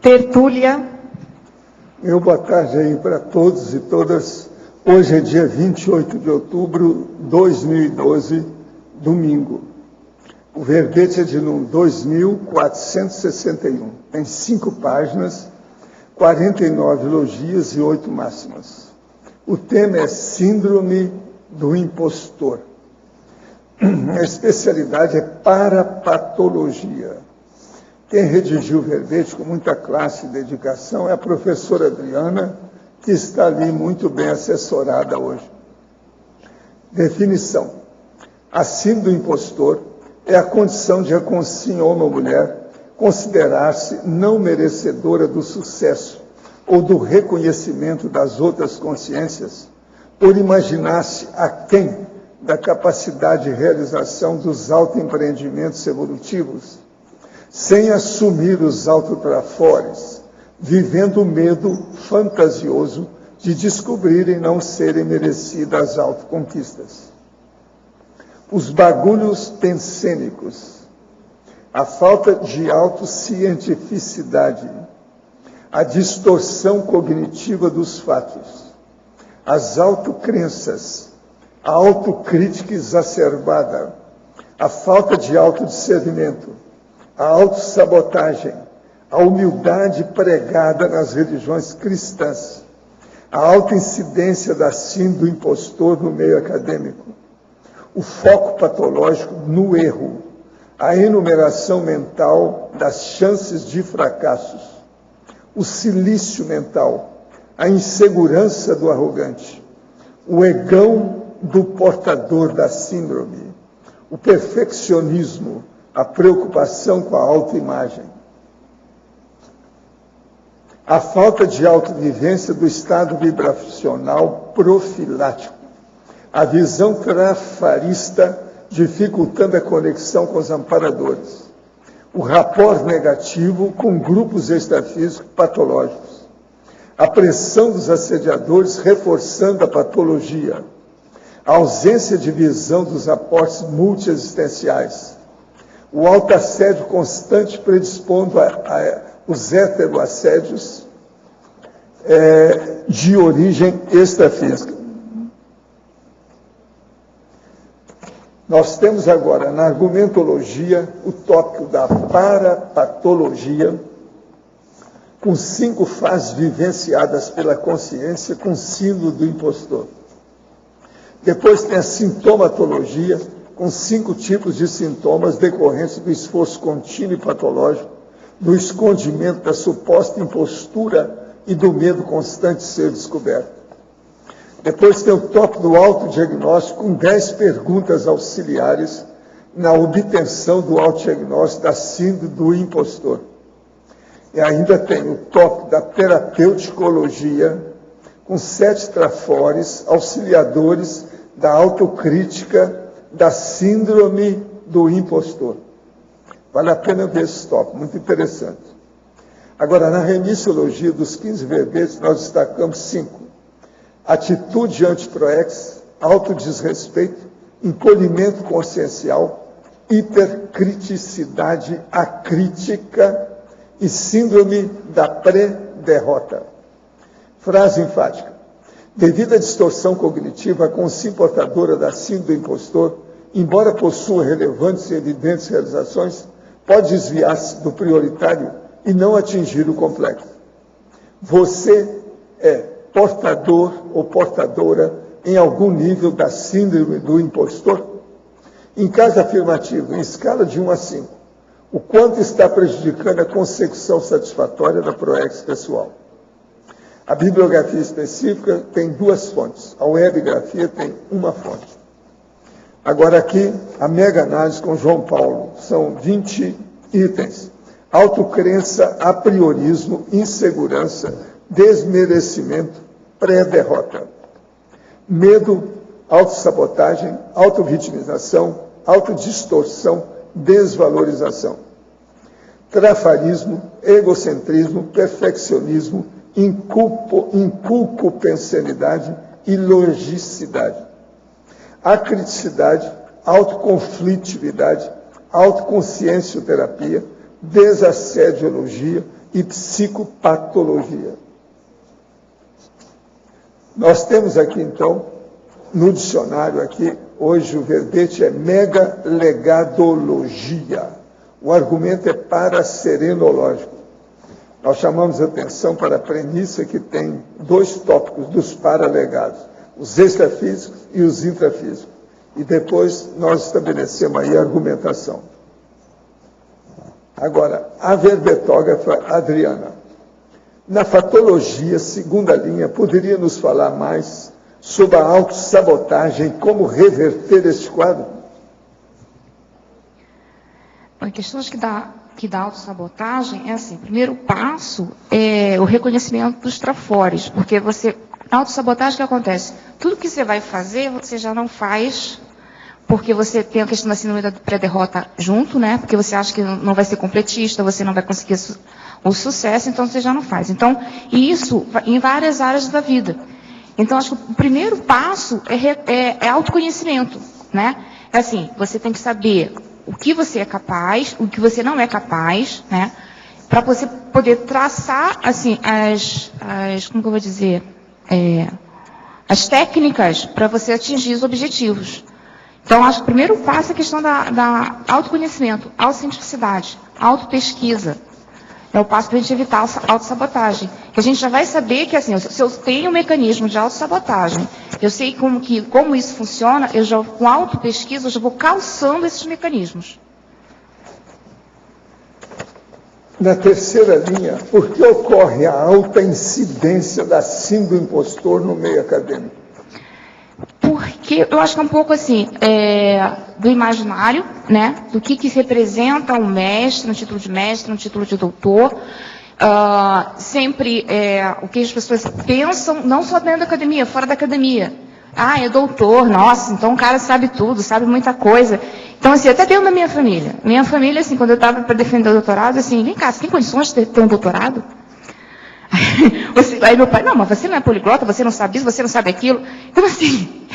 Tertúlia. Meu boa tarde aí para todos e todas. Hoje é dia 28 de outubro de 2012, domingo. O verbete é de número 2461. Tem 5 páginas, 49 elogias e 8 máximas. O tema é Síndrome do Impostor. A especialidade é parapatologia. Quem redigiu o verbete com muita classe e dedicação é a professora Adriana, que está ali muito bem assessorada hoje. Definição. A síndrome do impostor é a condição de a consciência homem ou mulher considerar-se não merecedora do sucesso ou do reconhecimento das outras consciências por imaginar-se aquém da capacidade de realização dos autoempreendimentos evolutivos, sem assumir os autotrafores, vivendo o medo fantasioso de descobrirem não serem merecidas as autoconquistas. Os bagulhos pensênicos, a falta de autocientificidade, a distorção cognitiva dos fatos, as autocrenças, a autocrítica exacerbada, a falta de autodiscernimento, a autossabotagem, a humildade pregada nas religiões cristãs, a autoincidência da síndrome do impostor no meio acadêmico, o foco patológico no erro, a enumeração mental das chances de fracassos, o silício mental, a insegurança do arrogante, o egão do portador da síndrome, o perfeccionismo, a preocupação com a autoimagem, a falta de autovivência do estado vibracional profilático, a visão trafarista dificultando a conexão com os amparadores, o rapport negativo com grupos extrafísicos patológicos, a pressão dos assediadores reforçando a patologia, a ausência de visão dos aportes multiexistenciais, o autoassédio constante predispondo os heteroassédios de origem extrafísica. Nós temos agora, na argumentologia, o tópico da parapatologia, com 5 fases vivenciadas pela consciência com síndrome do impostor. Depois tem a sintomatologia, com 5 tipos de sintomas decorrentes do esforço contínuo e patológico, do escondimento da suposta impostura e do medo constante de ser descoberto. Depois tem o tópico do autodiagnóstico, com 10 perguntas auxiliares na obtenção do autodiagnóstico da síndrome do impostor. E ainda tem o tópico da terapeuticologia, com 7 trafores auxiliadores da autocrítica da síndrome do impostor. Vale a pena ver esse tópico, muito interessante. Agora, na remissiologia dos 15 verbetes, nós destacamos 5. Atitude antiproex, autodesrespeito, encolhimento consciencial, hipercriticidade acrítica e síndrome da pré-derrota. Frase enfática. Devido à distorção cognitiva, a consciência portadora da síndrome do impostor, embora possua relevantes e evidentes realizações, pode desviar-se do prioritário e não atingir o complexo. Você é portador ou portadora em algum nível da síndrome do impostor? Em caso afirmativo, em escala de 1 a 5, o quanto está prejudicando a consecução satisfatória da proex pessoal? A bibliografia específica tem 2 fontes, a webgrafia tem 1 fonte. Agora aqui, a mega análise com João Paulo, são 20 itens. Autocrença, apriorismo, insegurança, desmerecimento, pré-derrota. Medo, autossabotagem, autovitimização, autodistorção, desvalorização. Trafarismo, egocentrismo, perfeccionismo, inculcopensenidade e logicidade. Acriticidade, autoconflitividade, autoconsciencioterapia, desassediologia e psicopatologia. Nós temos aqui, então, no dicionário aqui, hoje o verbete é megalegadologia. O argumento é paraserenológico. Nós chamamos atenção para a premissa que tem dois tópicos dos paralegados, os extrafísicos e os intrafísicos. E depois nós estabelecemos aí a argumentação. Agora, a verbetógrafa Adriana. Na fatologia, segunda linha, poderia nos falar mais sobre a autossabotagem, como reverter esse quadro? Em questões que dá autossabotagem, é assim, o primeiro passo é o reconhecimento dos trafores, porque na autossabotagem, o que acontece? Tudo que você vai fazer, você já não faz, porque você tem a questão da síndrome da pré-derrota junto, né? Porque você acha que não vai ser completista, você não vai conseguir o sucesso, então você já não faz. Então, isso em várias áreas da vida. Então, acho que o primeiro passo é autoconhecimento, né? É assim, você tem que saber o que você é capaz, o que você não é capaz, né? Para você poder traçar, assim, como que eu vou dizer? As técnicas para você atingir os objetivos. Então, acho que o primeiro passo é a questão da autoconhecimento, autocientificidade, autopesquisa. É o passo para a gente evitar a autossabotagem. Que a gente já vai saber que, assim, se eu tenho um mecanismo de autossabotagem, eu sei como isso funciona, com autopesquisa, eu já vou calçando esses mecanismos. Na terceira linha, por que ocorre a alta incidência da síndrome do impostor no meio acadêmico? Porque eu acho que é um pouco assim, do imaginário, né? Do que representa um mestre, um título de mestre, um título de doutor. Sempre o que as pessoas pensam, não só dentro da academia, fora da academia. Ah, é doutor, nossa, então o cara sabe tudo, sabe muita coisa. Então, assim, até dentro da minha família. Minha família, assim, quando eu estava para defender o doutorado, assim, vem cá, você tem condições de ter um doutorado? Aí meu pai, não, mas você não é poliglota, você não sabe isso, você não sabe aquilo. Então, assim,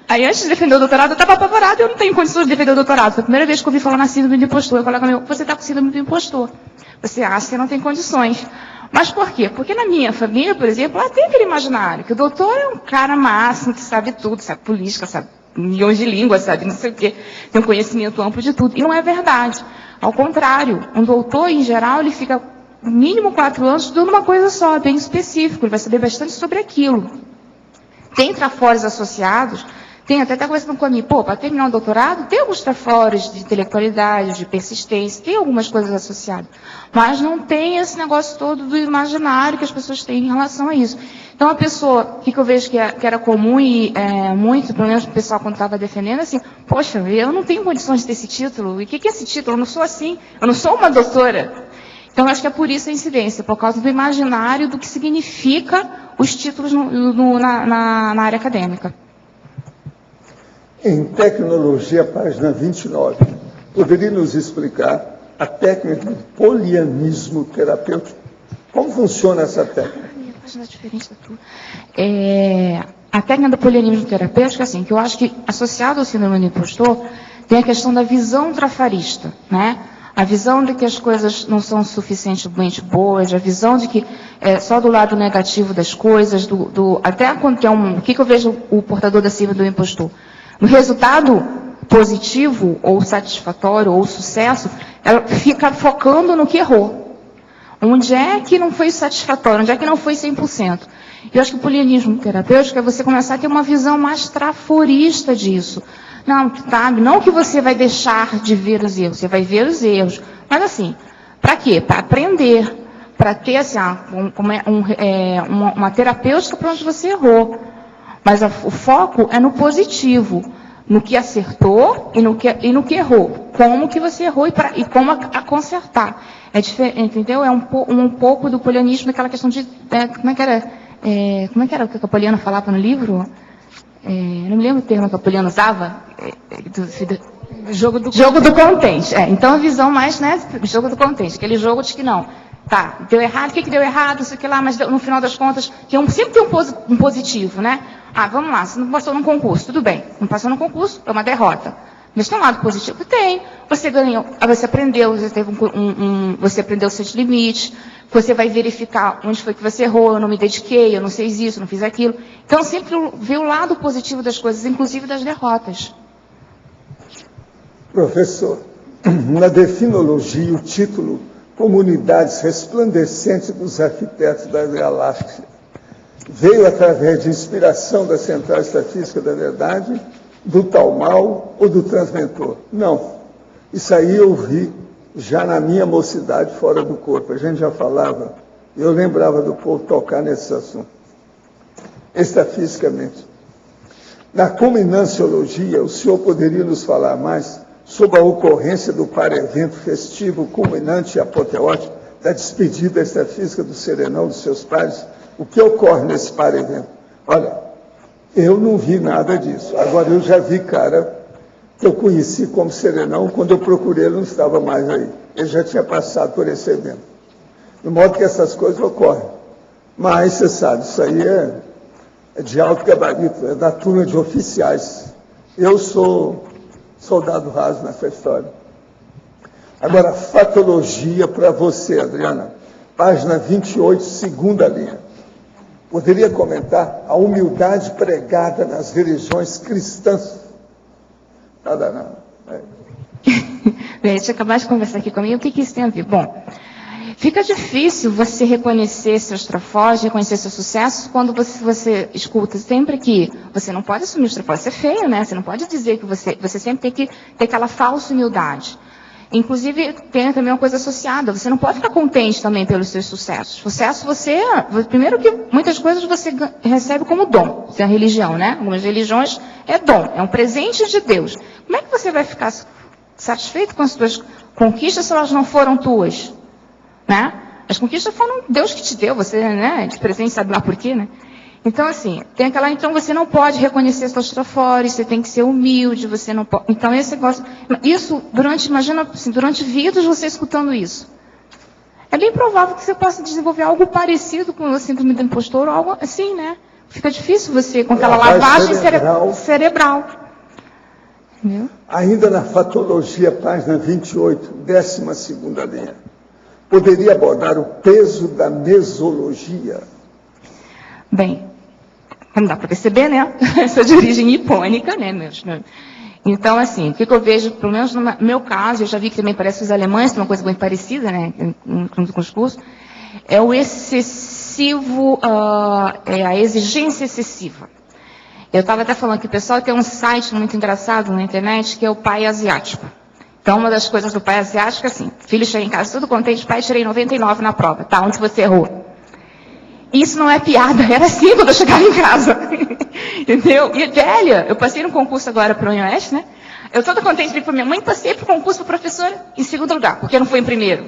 aí antes de defender o doutorado, eu estava apavorada, eu não tenho condições de defender o doutorado. Foi a primeira vez que eu ouvi falar na síndrome do impostor. Eu falei, você está com síndrome do impostor. Você acha que não tem condições. Mas por quê? Porque na minha família, por exemplo, lá tem aquele imaginário, que o doutor é um cara máximo, que sabe tudo, sabe política, sabe milhões de línguas, sabe não sei o quê, tem um conhecimento amplo de tudo. E não é verdade. Ao contrário, um doutor, em geral, ele fica mínimo 4 anos estudando uma coisa só, bem específico, ele vai saber bastante sobre aquilo. Tem trafores associados, tem até conversando comigo, para terminar um doutorado, tem alguns trafores de intelectualidade, de persistência, tem algumas coisas associadas, mas não tem esse negócio todo do imaginário que as pessoas têm em relação a isso. Então, a pessoa, o que eu vejo que era comum e muito, pelo menos o pessoal quando estava defendendo, assim, poxa, eu não tenho condições de ter esse título, e o que é esse título? Eu não sou assim, eu não sou uma doutora. Então, acho que é por isso a incidência, por causa do imaginário do que significa os títulos na área acadêmica. Em Tecnologia, página 29, poderia nos explicar a técnica do polianismo terapêutico? Como funciona essa técnica? Minha página é diferente da tua. A técnica do polianismo terapêutico, assim, que eu acho que, associado ao síndrome do impostor, tem a questão da visão trafarista, né? A visão de que as coisas não são suficientemente boas, a visão de que só do lado negativo das coisas, até quando tem o que eu vejo o portador da síndrome do impostor? No resultado positivo, ou satisfatório, ou sucesso, ela fica focando no que errou. Onde é que não foi satisfatório, onde é que não foi 100%. Eu acho que o polianismo terapêutico é você começar a ter uma visão mais traforista disso. Não, sabe? Não que você vai deixar de ver os erros, você vai ver os erros. Mas assim, para quê? Para aprender, para ter assim, uma terapêutica para onde você errou. Mas o foco é no positivo, no que acertou e no que errou. Como que você errou e como a consertar. É diferente, entendeu? É um pouco do polianismo, daquela questão de... como é que era o que a Poliana falava no livro? Não me lembro o termo que a Poliana usava. Jogo do contente. Então, a visão mais, né? Jogo do contente. Aquele jogo de que não. Tá, deu errado, o que deu errado, não sei o que lá, mas no final das contas, sempre tem um positivo, né? Ah, vamos lá, você não passou num concurso, tudo bem. Não passou no concurso, é uma derrota. Mas tem um lado positivo? Tem. Você ganhou, você aprendeu, você teve você aprendeu seus limites, você vai verificar onde foi que você errou, eu não me dediquei, eu não fiz isso, não fiz aquilo. Então, sempre vê o lado positivo das coisas, inclusive das derrotas. Professor, na definologia, o título Comunidades Resplandecentes dos Arquitetos das Galáxias veio através de inspiração da Central Estatística da Verdade, do Talmal ou do Transmentor? Não. Isso aí eu vi já na minha mocidade fora do corpo. A gente já falava, eu lembrava do povo tocar nesse assunto. Estafisicamente. Na culminanciologia, o senhor poderia nos falar mais sobre a ocorrência do par-evento festivo culminante e apoteótico da despedida extrafísica do serenão dos seus pares? O que ocorre nesse par-evento? Olha, eu não vi nada disso. Agora, eu já vi cara que eu conheci como serenão, quando eu procurei, ele não estava mais aí. Ele já tinha passado por esse evento. De modo que essas coisas ocorrem. Mas, você sabe, isso aí é de alto gabarito, é da turma de oficiais. Eu sou soldado raso nessa história. Agora, fatologia para você, Adriana. Página 28, segunda linha. Poderia comentar a humildade pregada nas religiões cristãs? Nada, não. Bem, você acabar de conversar aqui comigo, o que isso tem a ver? Bom, fica difícil você reconhecer seus troféus, reconhecer seu sucesso, quando você escuta sempre que você não pode assumir os troféus. Isso é feio, né? Você não pode dizer que você sempre tem que ter aquela falsa humildade. Inclusive, tem também uma coisa associada. Você não pode ficar contente também pelos seus sucessos. Sucesso, primeiro que muitas coisas você recebe como dom. Isso é a religião, né? Algumas religiões é dom, é um presente de Deus. Como é que você vai ficar satisfeito com as suas conquistas se elas não foram tuas? Né? As conquistas foram Deus que te deu, você, né, de presente, sabe lá por quê, né? Então, assim, então você não pode reconhecer seus troféus, você tem que ser humilde, você não pode. Então, esse negócio. Isso, imagina, assim, durante vidas você escutando isso. É bem provável que você possa desenvolver algo parecido com o síndrome do impostor, ou algo assim, né? Fica difícil você, com aquela lavagem cerebral. Entendeu? Ainda na fatologia, página 28, 12ª linha. Poderia abordar o peso da mesologia? Bem, como dá para perceber, né? Sou de origem nipônica, né? Então, assim, o que eu vejo, pelo menos no meu caso, eu já vi que também parece que os alemães têm uma coisa muito parecida, né? Com os cursos, é o excessivo, é a exigência excessiva. Eu estava até falando que o pessoal tem um site muito engraçado na internet, que é o Pai Asiático. Então, uma das coisas do Pai Asiático é assim, filho chega em casa tudo contente, pai, tirei 99 na prova, tá? Onde você errou? Isso não é piada, era assim quando eu chegava em casa. Entendeu? E velha, eu passei no concurso agora para o Oeste, né? Eu toda contente, falei para minha mãe, passei para o concurso para professora em segundo lugar, porque não foi em primeiro.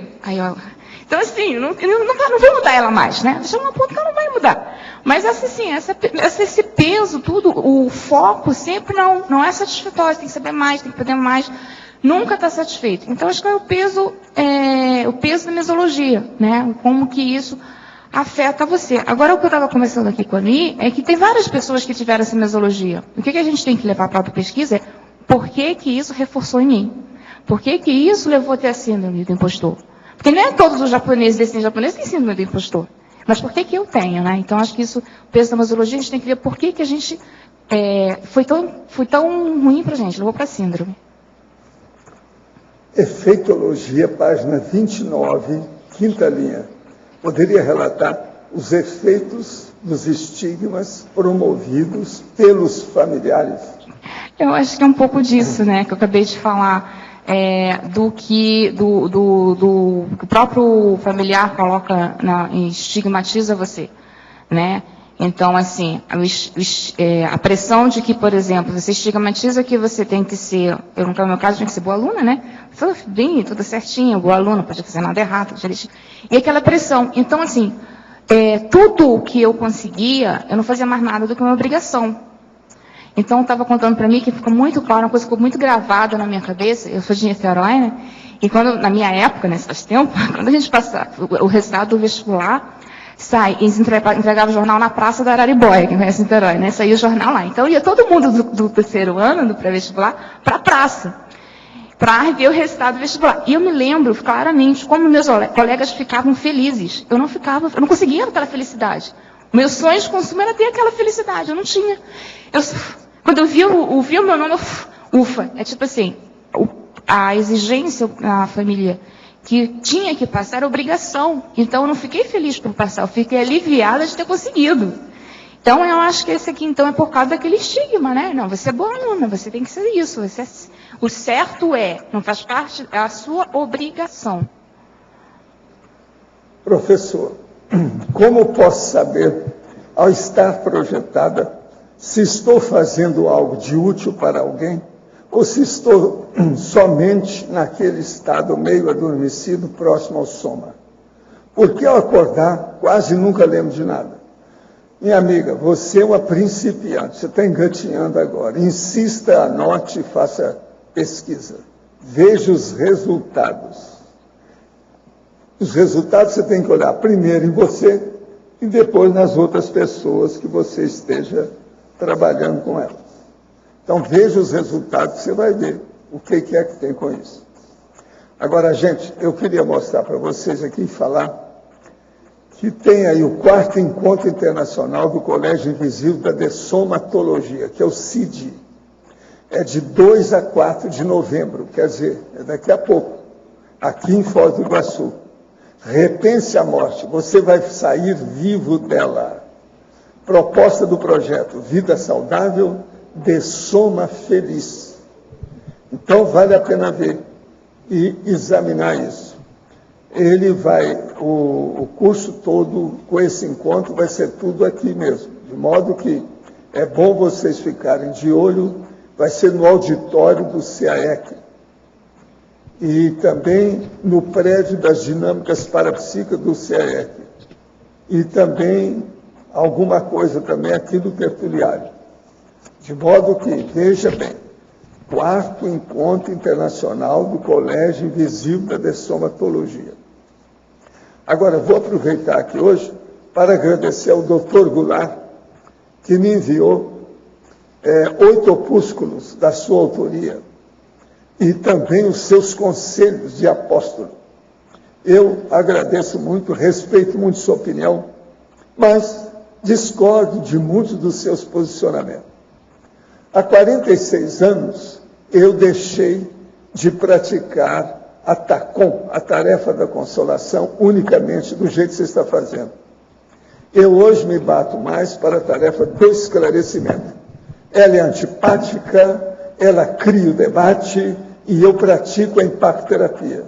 Então, assim, não vou mudar ela mais, né? Deixa uma ponto que ela não vai mudar. Mas, assim, esse peso, tudo, o foco sempre não é satisfatório, tem que saber mais, tem que poder mais. Nunca está satisfeito. Então, acho que é o peso da mesologia, né? Como que isso afeta você. Agora, o que eu estava conversando aqui com a Mi é que tem várias pessoas que tiveram essa mesologia. O que a gente tem que levar para a pesquisa é por que isso reforçou em mim? Por que isso levou até a síndrome do impostor? Porque nem todos os japoneses, descendentes japoneses, têm síndrome do impostor. Mas por que eu tenho, né? Então, acho que isso, o peso da mesologia, a gente tem que ver por que a gente foi tão ruim para a gente, levou para a síndrome. Efeitologia, página 29, quinta linha. Poderia relatar os efeitos dos estigmas promovidos pelos familiares? Eu acho que é um pouco disso, né, que eu acabei de falar, do que o próprio familiar coloca, estigmatiza você, né? Então, assim, a pressão de que, por exemplo, você estigmatiza que você tem que ser, no meu caso, tem que ser boa aluna, né? Tudo bem, tudo certinho, boa aluna, não pode fazer nada errado, tudo direitinho. E aquela pressão. Então, assim, tudo o que eu conseguia, eu não fazia mais nada do que uma obrigação. Então, estava contando para mim que ficou muito claro, uma coisa que ficou muito gravada na minha cabeça. Eu sou de Niterói, né? E na minha época, faz tempo, quando a gente passava o resultado do vestibular, eles entregavam o jornal na Praça da Araribóia, que conhece Niterói, né? Saía o jornal lá. Então ia todo mundo do terceiro ano, do pré-vestibular, para a praça, para ver o resultado do vestibular. E eu me lembro claramente como meus colegas ficavam felizes. Eu não conseguia aquela felicidade. O meu sonho de consumo era ter aquela felicidade, eu não tinha. Quando eu vi o meu nome, ufa. É tipo assim, a exigência na família que tinha que passar era obrigação. Então, eu não fiquei feliz por passar, eu fiquei aliviada de ter conseguido. Então, eu acho que esse aqui, então, é por causa daquele estigma, né? Não, você é boa aluna, você tem que ser isso. O certo não faz parte, é a sua obrigação. Professor, como posso saber, ao estar projetada, se estou fazendo algo de útil para alguém, ou se estou somente naquele estado meio adormecido, próximo ao soma? Porque ao acordar, quase nunca lembro de nada. Minha amiga, você é uma principiante, você está engatinhando agora. Insista, anote e faça pesquisa. Veja os resultados. Os resultados você tem que olhar primeiro em você e depois nas outras pessoas que você esteja trabalhando com elas. Então, veja os resultados, você vai ver o que é que tem com isso. Agora, gente, eu queria mostrar para vocês aqui e falar que tem aí o 4º Encontro Internacional do Colégio Invisível da Dessomatologia, que é o CID. É de 2 a 4 de novembro, quer dizer, é daqui a pouco, aqui em Foz do Iguaçu. Repense a morte, você vai sair vivo dela. Proposta do projeto, vida saudável, dessoma feliz. Então, vale a pena ver e examinar isso. Ele vai, o curso todo, com esse encontro, vai ser tudo aqui mesmo. De modo que é bom vocês ficarem de olho, vai ser no auditório do CAEC. E também no prédio das dinâmicas parapsíquicas do CAEC. E também alguma coisa também aqui do tertuliário. De modo que, veja bem, 4º Encontro Internacional do Colégio Invisível da Dessomatologia. Agora, vou aproveitar aqui hoje para agradecer ao Dr. Goulart, que me enviou 8 opúsculos da sua autoria e também os seus conselhos de apóstolo. Eu agradeço muito, respeito muito sua opinião, mas discordo de muitos dos seus posicionamentos. Há 46 anos, eu deixei de praticar a TACOM, a tarefa da consolação, unicamente do jeito que você está fazendo. Eu hoje me bato mais para a tarefa do esclarecimento. Ela é antipática, ela cria o debate e eu pratico a impactoterapia.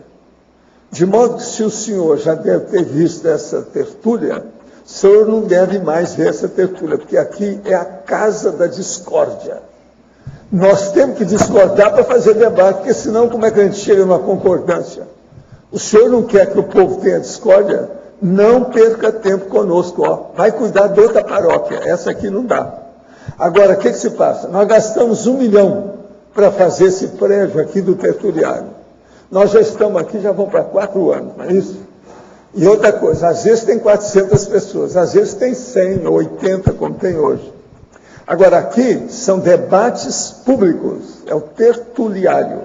De modo que, se o senhor já deve ter visto essa tertúlia, o senhor não deve mais ver essa tertúlia, porque aqui é a casa da discórdia. Nós temos que discordar para fazer debate, porque senão como é que a gente chega numa concordância? O senhor não quer que o povo tenha discórdia? Não perca tempo conosco, ó. Vai cuidar de outra paróquia, essa aqui não dá. Agora, o que se passa? Nós gastamos 1 milhão para fazer esse prédio aqui do tertuliário. Nós já estamos aqui, já vamos para 4 anos, não é isso? E outra coisa, às vezes tem 400 pessoas, às vezes tem 100 ou 80, como tem hoje. Agora, aqui são debates públicos, é o tertuliário.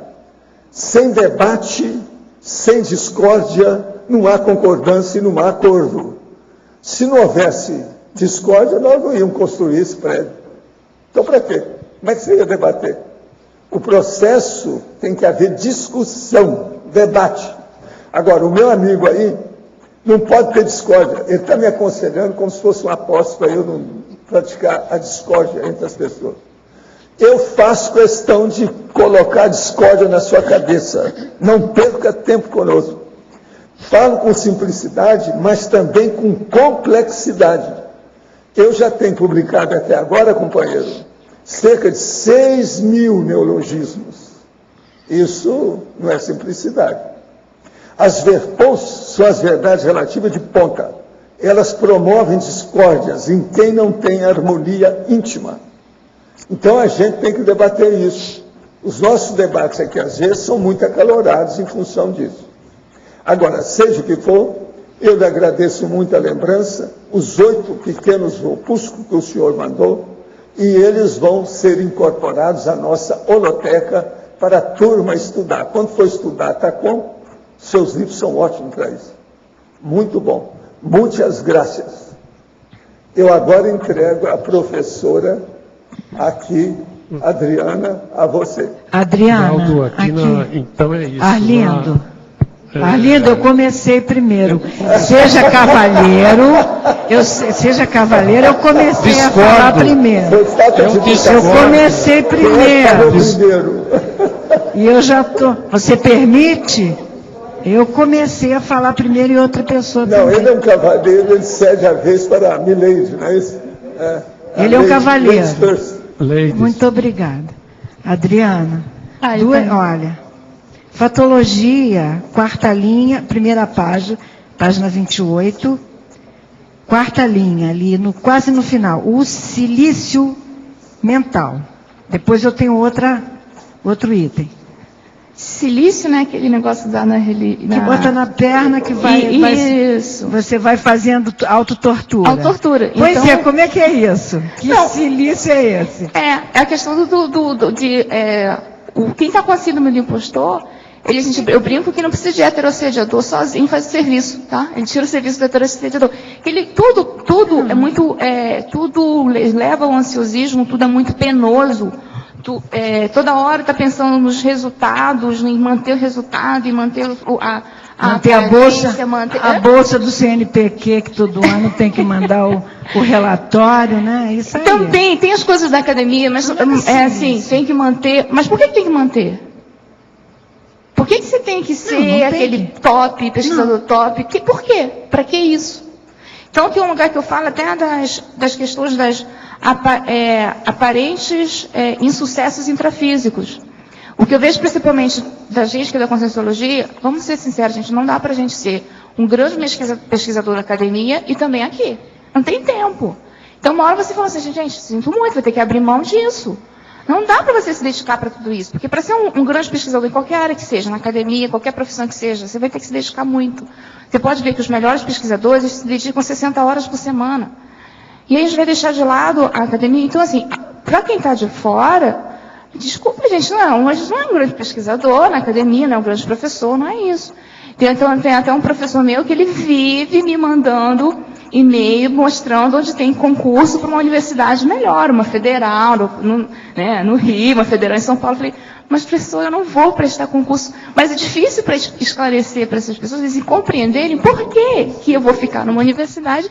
Sem debate, sem discórdia, não há concordância e não há acordo. Se não houvesse discórdia, nós não íamos construir esse prédio. Então, para quê? Como é que você ia debater? O processo tem que haver discussão, debate. Agora, o meu amigo aí não pode ter discórdia. Ele está me aconselhando como se fosse um apóstolo para eu não praticar a discórdia entre as pessoas. Eu faço questão de colocar a discórdia na sua cabeça. Não perca tempo conosco. Falo com simplicidade, mas também com complexidade. Eu já tenho publicado até agora, companheiro, cerca de 6.000 neologismos. Isso não é simplicidade. As verpons são as verdades relativas de ponta. Elas promovem discórdias em quem não tem harmonia íntima. Então a gente tem que debater isso. Os nossos debates aqui, às vezes, são muito acalorados em função disso. Agora, seja o que for, Eu lhe agradeço muito a lembrança, os 8 pequenos opúsculos que o senhor mandou, e eles vão ser incorporados à nossa holoteca para a turma estudar. Quando for estudar, tá com? Seus livros são ótimos para isso. Muito bom. Muitas graças. Eu agora entrego a professora aqui, Adriana, a você. Adriana, Naldo, aqui. então é isso. Arlindo. Arlindo, eu comecei primeiro. Seja cavalheiro, eu comecei a falar primeiro. Eu comecei primeiro. E eu já estou. Você permite? Eu comecei a falar primeiro e outra pessoa não, também. Ele é um cavaleiro, ele cede a vez para a Milady, não é isso? Ele é um cavaleiro. Ladies. Muito obrigada. Adriana, Ai, olha, fatologia, quarta linha, primeira página 28, quarta linha, ali, quase no final, o silício mental. Depois eu tenho outro item. Silício, né? Aquele negócio da Que bota na perna, que Isso. você vai fazendo autotortura. Autotortura. Pois então, é, como é que é isso? Que silício é esse? É a questão quem está com a síndrome do impostor, eu brinco que não precisa de heterossediador sozinho faz o serviço, tá? Ele tira o serviço do heterossediador. Tudo é muito, tudo leva ao ansiosismo, tudo é muito penoso. Toda hora está pensando nos resultados, em manter o resultado, em manter a bolsa do CNPq, que todo ano tem que mandar o relatório, né? Isso aí. Também, tem as coisas da academia, mas tem que manter. Mas por que tem que manter? Por que você tem que ser aquele top, pesquisador top? Por quê? Para que isso? Então, tem um lugar que eu falo até das questões das aparentes insucessos intrafísicos. O que eu vejo principalmente da gente que é da Conscienciologia, vamos ser sinceros, gente, não dá para a gente ser um grande pesquisador da academia e também aqui. Não tem tempo. Então, uma hora você fala assim, gente, sinto muito, vai ter que abrir mão disso. Não dá para você se dedicar para tudo isso. Porque para ser um grande pesquisador em qualquer área que seja, na academia, qualquer profissão que seja, você vai ter que se dedicar muito. Você pode ver que os melhores pesquisadores se dedicam 60 horas por semana. E aí a gente vai deixar de lado a academia. Então, assim, para quem está de fora, desculpa, gente, a gente não é um grande pesquisador na academia, não é um grande professor, não é isso. Tem até um professor meu que ele vive me mandando e-mail mostrando onde tem concurso para uma universidade melhor, uma federal, no Rio, uma federal em São Paulo. Eu falei, mas professor, eu não vou prestar concurso. Mas é difícil para esclarecer para essas pessoas, eles compreenderem por que eu vou ficar numa universidade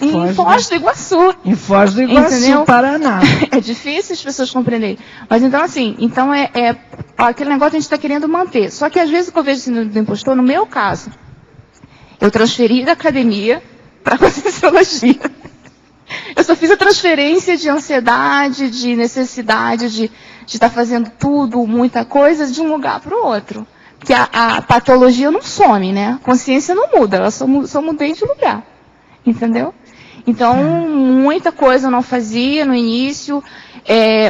em Foz do Iguaçu. Em Foz do Iguaçu, entendeu? Paraná. É difícil as pessoas compreenderem. Mas então, assim, aquele negócio a gente está querendo manter. Só que às vezes o que eu vejo síndrome do impostor, no meu caso, eu transferi da academia para a Conscienciologia. Eu só fiz a transferência de ansiedade, de necessidade de estar fazendo tudo, muita coisa, de um lugar para o outro. Porque a patologia não some, né? A consciência não muda, ela só mudei de lugar. Entendeu? Então, muita coisa eu não fazia no início,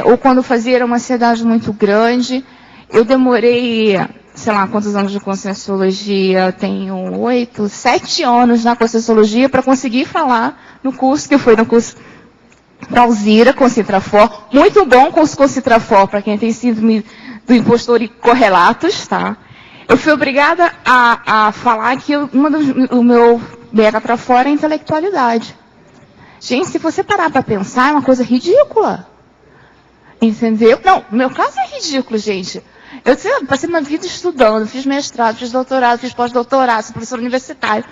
ou quando fazia era uma ansiedade muito grande. Eu demorei, sei lá, quantos anos de Conscienciologia? Eu tenho 7 anos na Conscienciologia para conseguir falar no curso, que foi no curso da Alzira, Concitrafor. Muito bom curso Concitrafor, para quem tem síndrome do impostor e correlatos, tá? Eu fui obrigada a falar que o meu mega trafor é a intelectualidade. Gente, se você parar para pensar, é uma coisa ridícula. Entendeu? Não, no meu caso é ridículo, gente. Eu passei uma vida estudando, fiz mestrado, fiz doutorado, fiz pós-doutorado, sou professor universitário.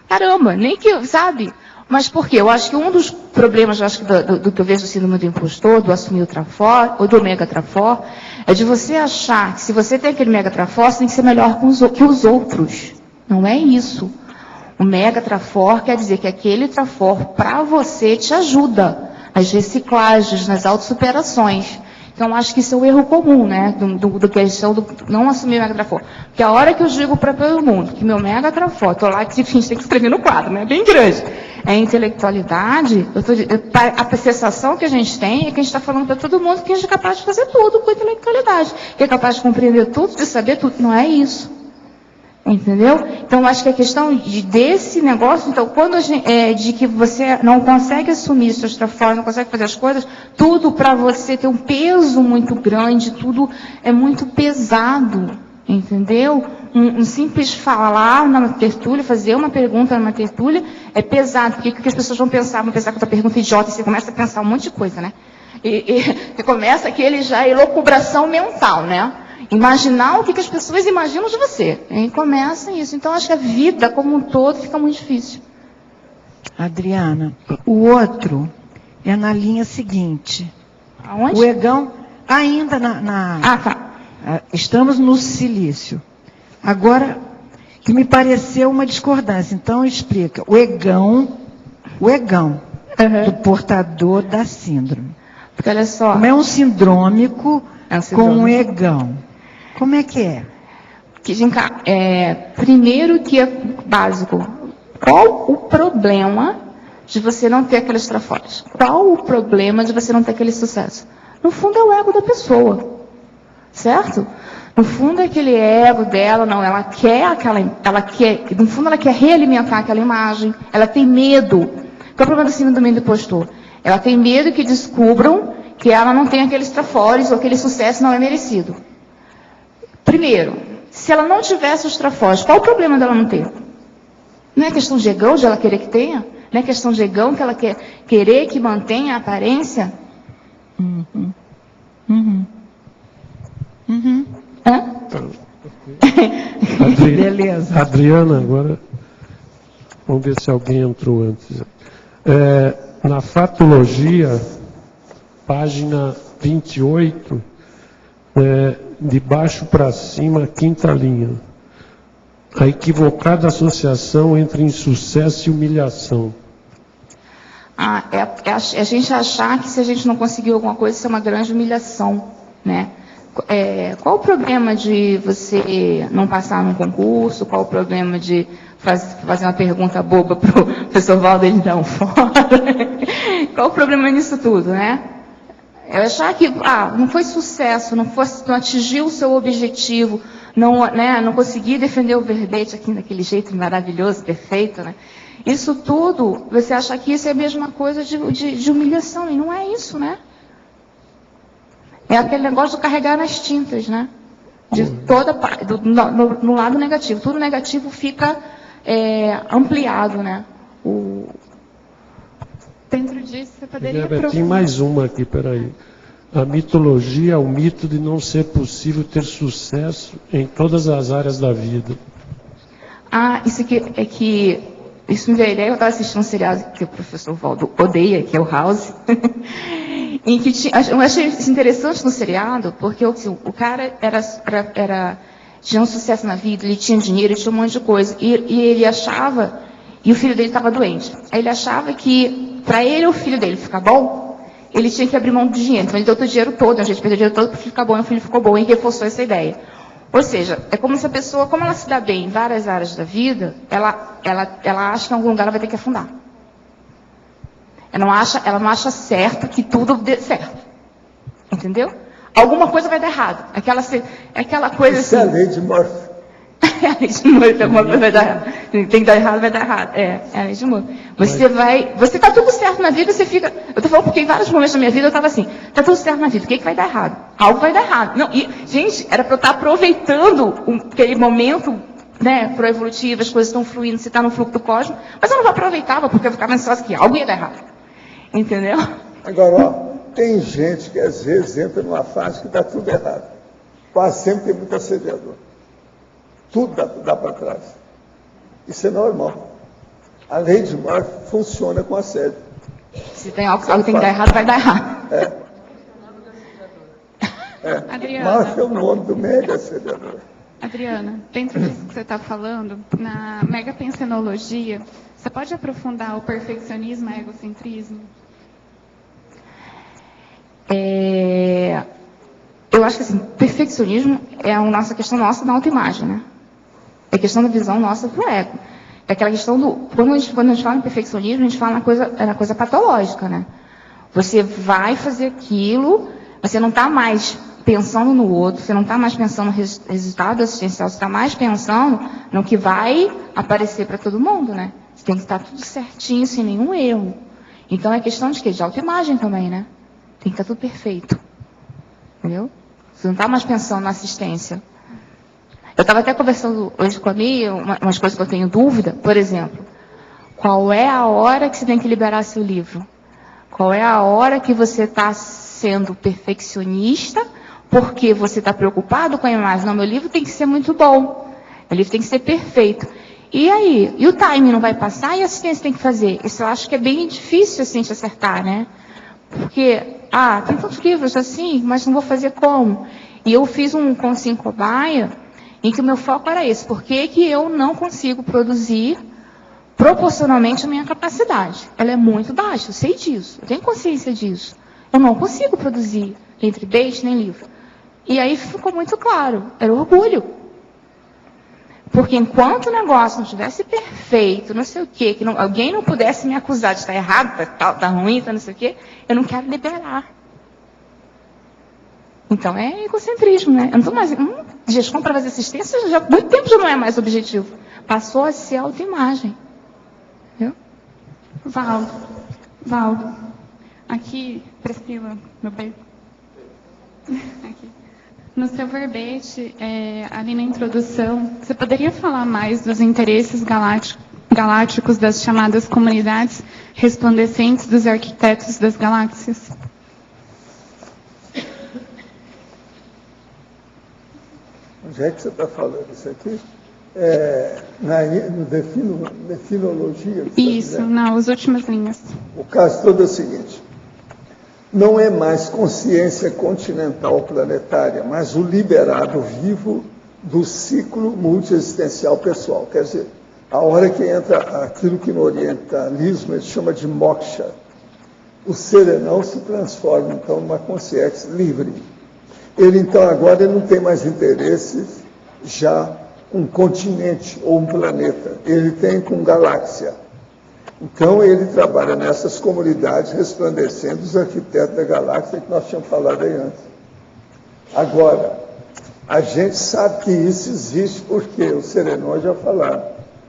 Caramba, nem que, sabe? Mas por quê? Eu acho que um dos problemas, do que eu vejo do síndrome do impostor, do assumir o trafor, ou do mega trafor, é de você achar que se você tem aquele mega trafor, você tem que ser melhor que os outros. Não é isso. O mega trafor quer dizer que aquele trafor, para você, te ajuda nas reciclagens, nas autossuperações. Então, acho que isso é um erro comum, né? Do questão do não assumir o mega trafor. Porque a hora que eu digo para todo mundo que meu mega trafor, estou lá, que a gente tem que escrever no quadro, né? Bem grande. É intelectualidade. A sensação que a gente tem é que a gente está falando para todo mundo que a gente é capaz de fazer tudo com intelectualidade. Que é capaz de compreender tudo, de saber tudo. Não é isso. Entendeu? Então, eu acho que a questão desse negócio, então, quando de que você não consegue assumir seus trafores, não consegue fazer as coisas, tudo para você ter um peso muito grande, tudo é muito pesado, entendeu? Um simples falar numa tertúlia, fazer uma pergunta numa tertúlia, é pesado, porque o que as pessoas vão pensar? Vão pensar que a tua pergunta é idiota, e você começa a pensar um monte de coisa, né? E você começa aquele já elucubração mental, né? Imaginar o que as pessoas imaginam de você. E começa isso. Então, acho que a vida como um todo fica muito difícil. Adriana, o outro é na linha seguinte. Aonde? O egão, ainda tá. Estamos no silício. Agora, que me pareceu uma discordância. Então, explica. O egão do portador da síndrome. Porque olha só. Como é um sindrômico com um egão. Como é que é? Primeiro que é básico. Qual o problema de você não ter aqueles trafores? Qual o problema de você não ter aquele sucesso? No fundo é o ego da pessoa. Certo? No fundo é aquele ego dela, não, no fundo ela quer realimentar aquela imagem, ela tem medo. Qual é o problema da síndrome do impostor? Ela tem medo que descubram que ela não tem aqueles trafores ou aquele sucesso não é merecido. Primeiro, se ela não tivesse os trafores, qual o problema dela não ter? Não é questão de egão de ela querer que tenha? Não é questão de egão que ela querer que mantenha a aparência? Hã? Beleza. Adriana, agora, vamos ver se alguém entrou antes. Na fatologia, página 28, de baixo para cima, quinta linha. A equivocada associação entre insucesso e humilhação. É a gente achar que se a gente não conseguiu alguma coisa, isso é uma grande humilhação, né? Qual o problema de você não passar num concurso? Qual o problema de fazer uma pergunta boba para o professor Valdo e ele dar um fora? Qual o problema nisso tudo, né? Eu achar que não foi sucesso, não atingiu o seu objetivo, não consegui defender o verbete aqui daquele jeito maravilhoso, perfeito, né? Isso tudo, você achar que isso é a mesma coisa de humilhação, e não é isso, né? É aquele negócio de carregar nas tintas, né? No lado negativo. Tudo negativo fica ampliado, né? Dentro disso, você poderia... Tem mais uma aqui, peraí. A mitologia é o mito de não ser possível ter sucesso em todas as áreas da vida. Isso aqui é que... Isso me veio a ideia, eu estava assistindo um seriado que o professor Valdo odeia, que é o House. Em que eu achei isso interessante no seriado, porque o cara tinha um sucesso na vida, ele tinha dinheiro, ele tinha um monte de coisa. E ele achava... E o filho dele estava doente. Aí ele achava que, para ele ou o filho dele ficar bom, ele tinha que abrir mão do dinheiro. Então ele deu o dinheiro todo, a gente perdeu o dinheiro todo para o filho ficar bom, e o filho ficou bom, e reforçou essa ideia. Ou seja, é como se a pessoa, como ela se dá bem em várias áreas da vida, ela acha que em algum lugar ela vai ter que afundar. Ela não acha certo que tudo dê certo. Entendeu? Alguma coisa vai dar errado. Aquela coisa Isso assim... é a lei de Murphy. É a lei de Murphy, alguma coisa vai dar errado. Tem que dar errado, vai dar errado. É a lei de Murphy. Você tá tudo certo na vida, você fica... Eu tô falando porque em vários momentos da minha vida eu estava assim, tá tudo certo na vida, o que vai dar errado? Algo vai dar errado. Não, gente, era para eu estar aproveitando aquele momento, né, pro-evolutivo, as coisas estão fluindo, você está no fluxo do cosmos, mas eu não aproveitava, porque eu ficava ansiosa que algo ia dar errado. Entendeu? Agora, tem gente que às vezes entra numa fase que dá tudo errado. Quase sempre tem muito assediador. Tudo dá para trás. Isso é normal. A lei de Murphy funciona com assédio. Se tem algo que tem que dar errado, vai dar errado. Adriana, Murphy é o nome do mega assediador. Adriana, dentro disso que você está falando, na megapensenologia, você pode aprofundar o perfeccionismo e o egocentrismo? Eu acho que assim, perfeccionismo é uma questão nossa da autoimagem, né? É questão da visão nossa pro ego. É aquela questão do... Quando a gente fala em perfeccionismo, a gente fala na coisa patológica, né? Você vai fazer aquilo, você não está mais pensando no outro, você não está mais pensando no resultado assistencial, você está mais pensando no que vai aparecer para todo mundo, né? Você tem que estar tudo certinho, sem nenhum erro. Então é questão de quê? De autoimagem também, né? Tem que estar tudo perfeito. Entendeu? Você não está mais pensando na assistência. Eu estava até conversando hoje com a Mia, umas coisas que eu tenho dúvida. Por exemplo, qual é a hora que você tem que liberar seu livro? Qual é a hora que você está sendo perfeccionista porque você está preocupado com a imagem? Não, meu livro tem que ser muito bom. Meu livro tem que ser perfeito. E aí? E o time não vai passar e a assistência tem que fazer? Isso eu acho que é bem difícil assim de acertar, né? Porque, tem tantos livros assim, mas não vou fazer como? E eu fiz um Consim Cobaia em que o meu foco era esse. Por que que eu não consigo produzir proporcionalmente a minha capacidade? Ela é muito baixa, eu sei disso, eu tenho consciência disso. Eu não consigo produzir entre beijo nem livro. E aí ficou muito claro, era orgulho. Porque enquanto o negócio não estivesse perfeito, não sei o quê, que alguém não pudesse me acusar de estar errado, tá ruim, não sei o quê, eu não quero liberar. Então é egocentrismo, né? Eu não estou mais. Gestão para fazer assistência já há muito tempo já não é mais objetivo. Passou a ser autoimagem. Viu? Valdo. Aqui, Priscila, meu bem. Aqui. No seu verbete, ali na introdução, você poderia falar mais dos interesses galácticos das chamadas comunidades resplandecentes dos arquitetos das galáxias? Onde é que você está falando isso aqui? No definologia? Isso, nas últimas linhas. O caso todo é o seguinte: não é mais consciência continental planetária, mas o liberado vivo do ciclo multiexistencial pessoal. Quer dizer, a hora que entra aquilo que no orientalismo ele chama de moksha, o serenão se transforma, então, numa consciência livre. Ele, então, agora ele não tem mais interesses já com um continente ou um planeta. Ele tem com galáxia. Então, ele trabalha nessas comunidades resplandecendo os arquitetos da galáxia que nós tínhamos falado aí antes. Agora, a gente sabe que isso existe porque os serenões já falaram.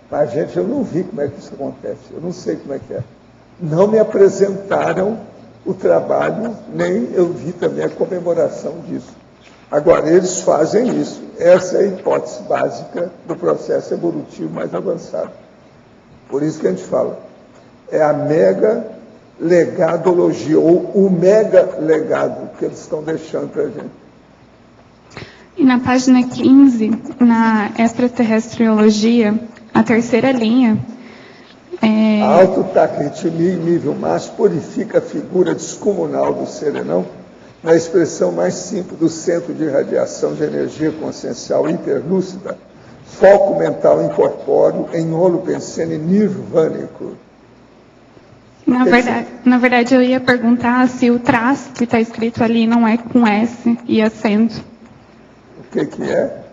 Mas, gente, eu não vi como é que isso acontece. Eu não sei como é que é. Não me apresentaram o trabalho, nem eu vi também a comemoração disso. Agora, eles fazem isso. Essa é a hipótese básica do processo evolutivo mais avançado. Por isso que a gente fala. É a mega legadologia, ou o mega legado que eles estão deixando para a gente. E na página 15, na extraterrestriologia, a terceira linha... A autotaclitimia em nível máximo purifica a figura descomunal do serenão na expressão mais simples do centro de radiação de energia consciencial interlúcida, foco mental incorpóreo em holopensene nirvânico. Na verdade, eu ia perguntar se o traço que está escrito ali não é com S e acento. O que é?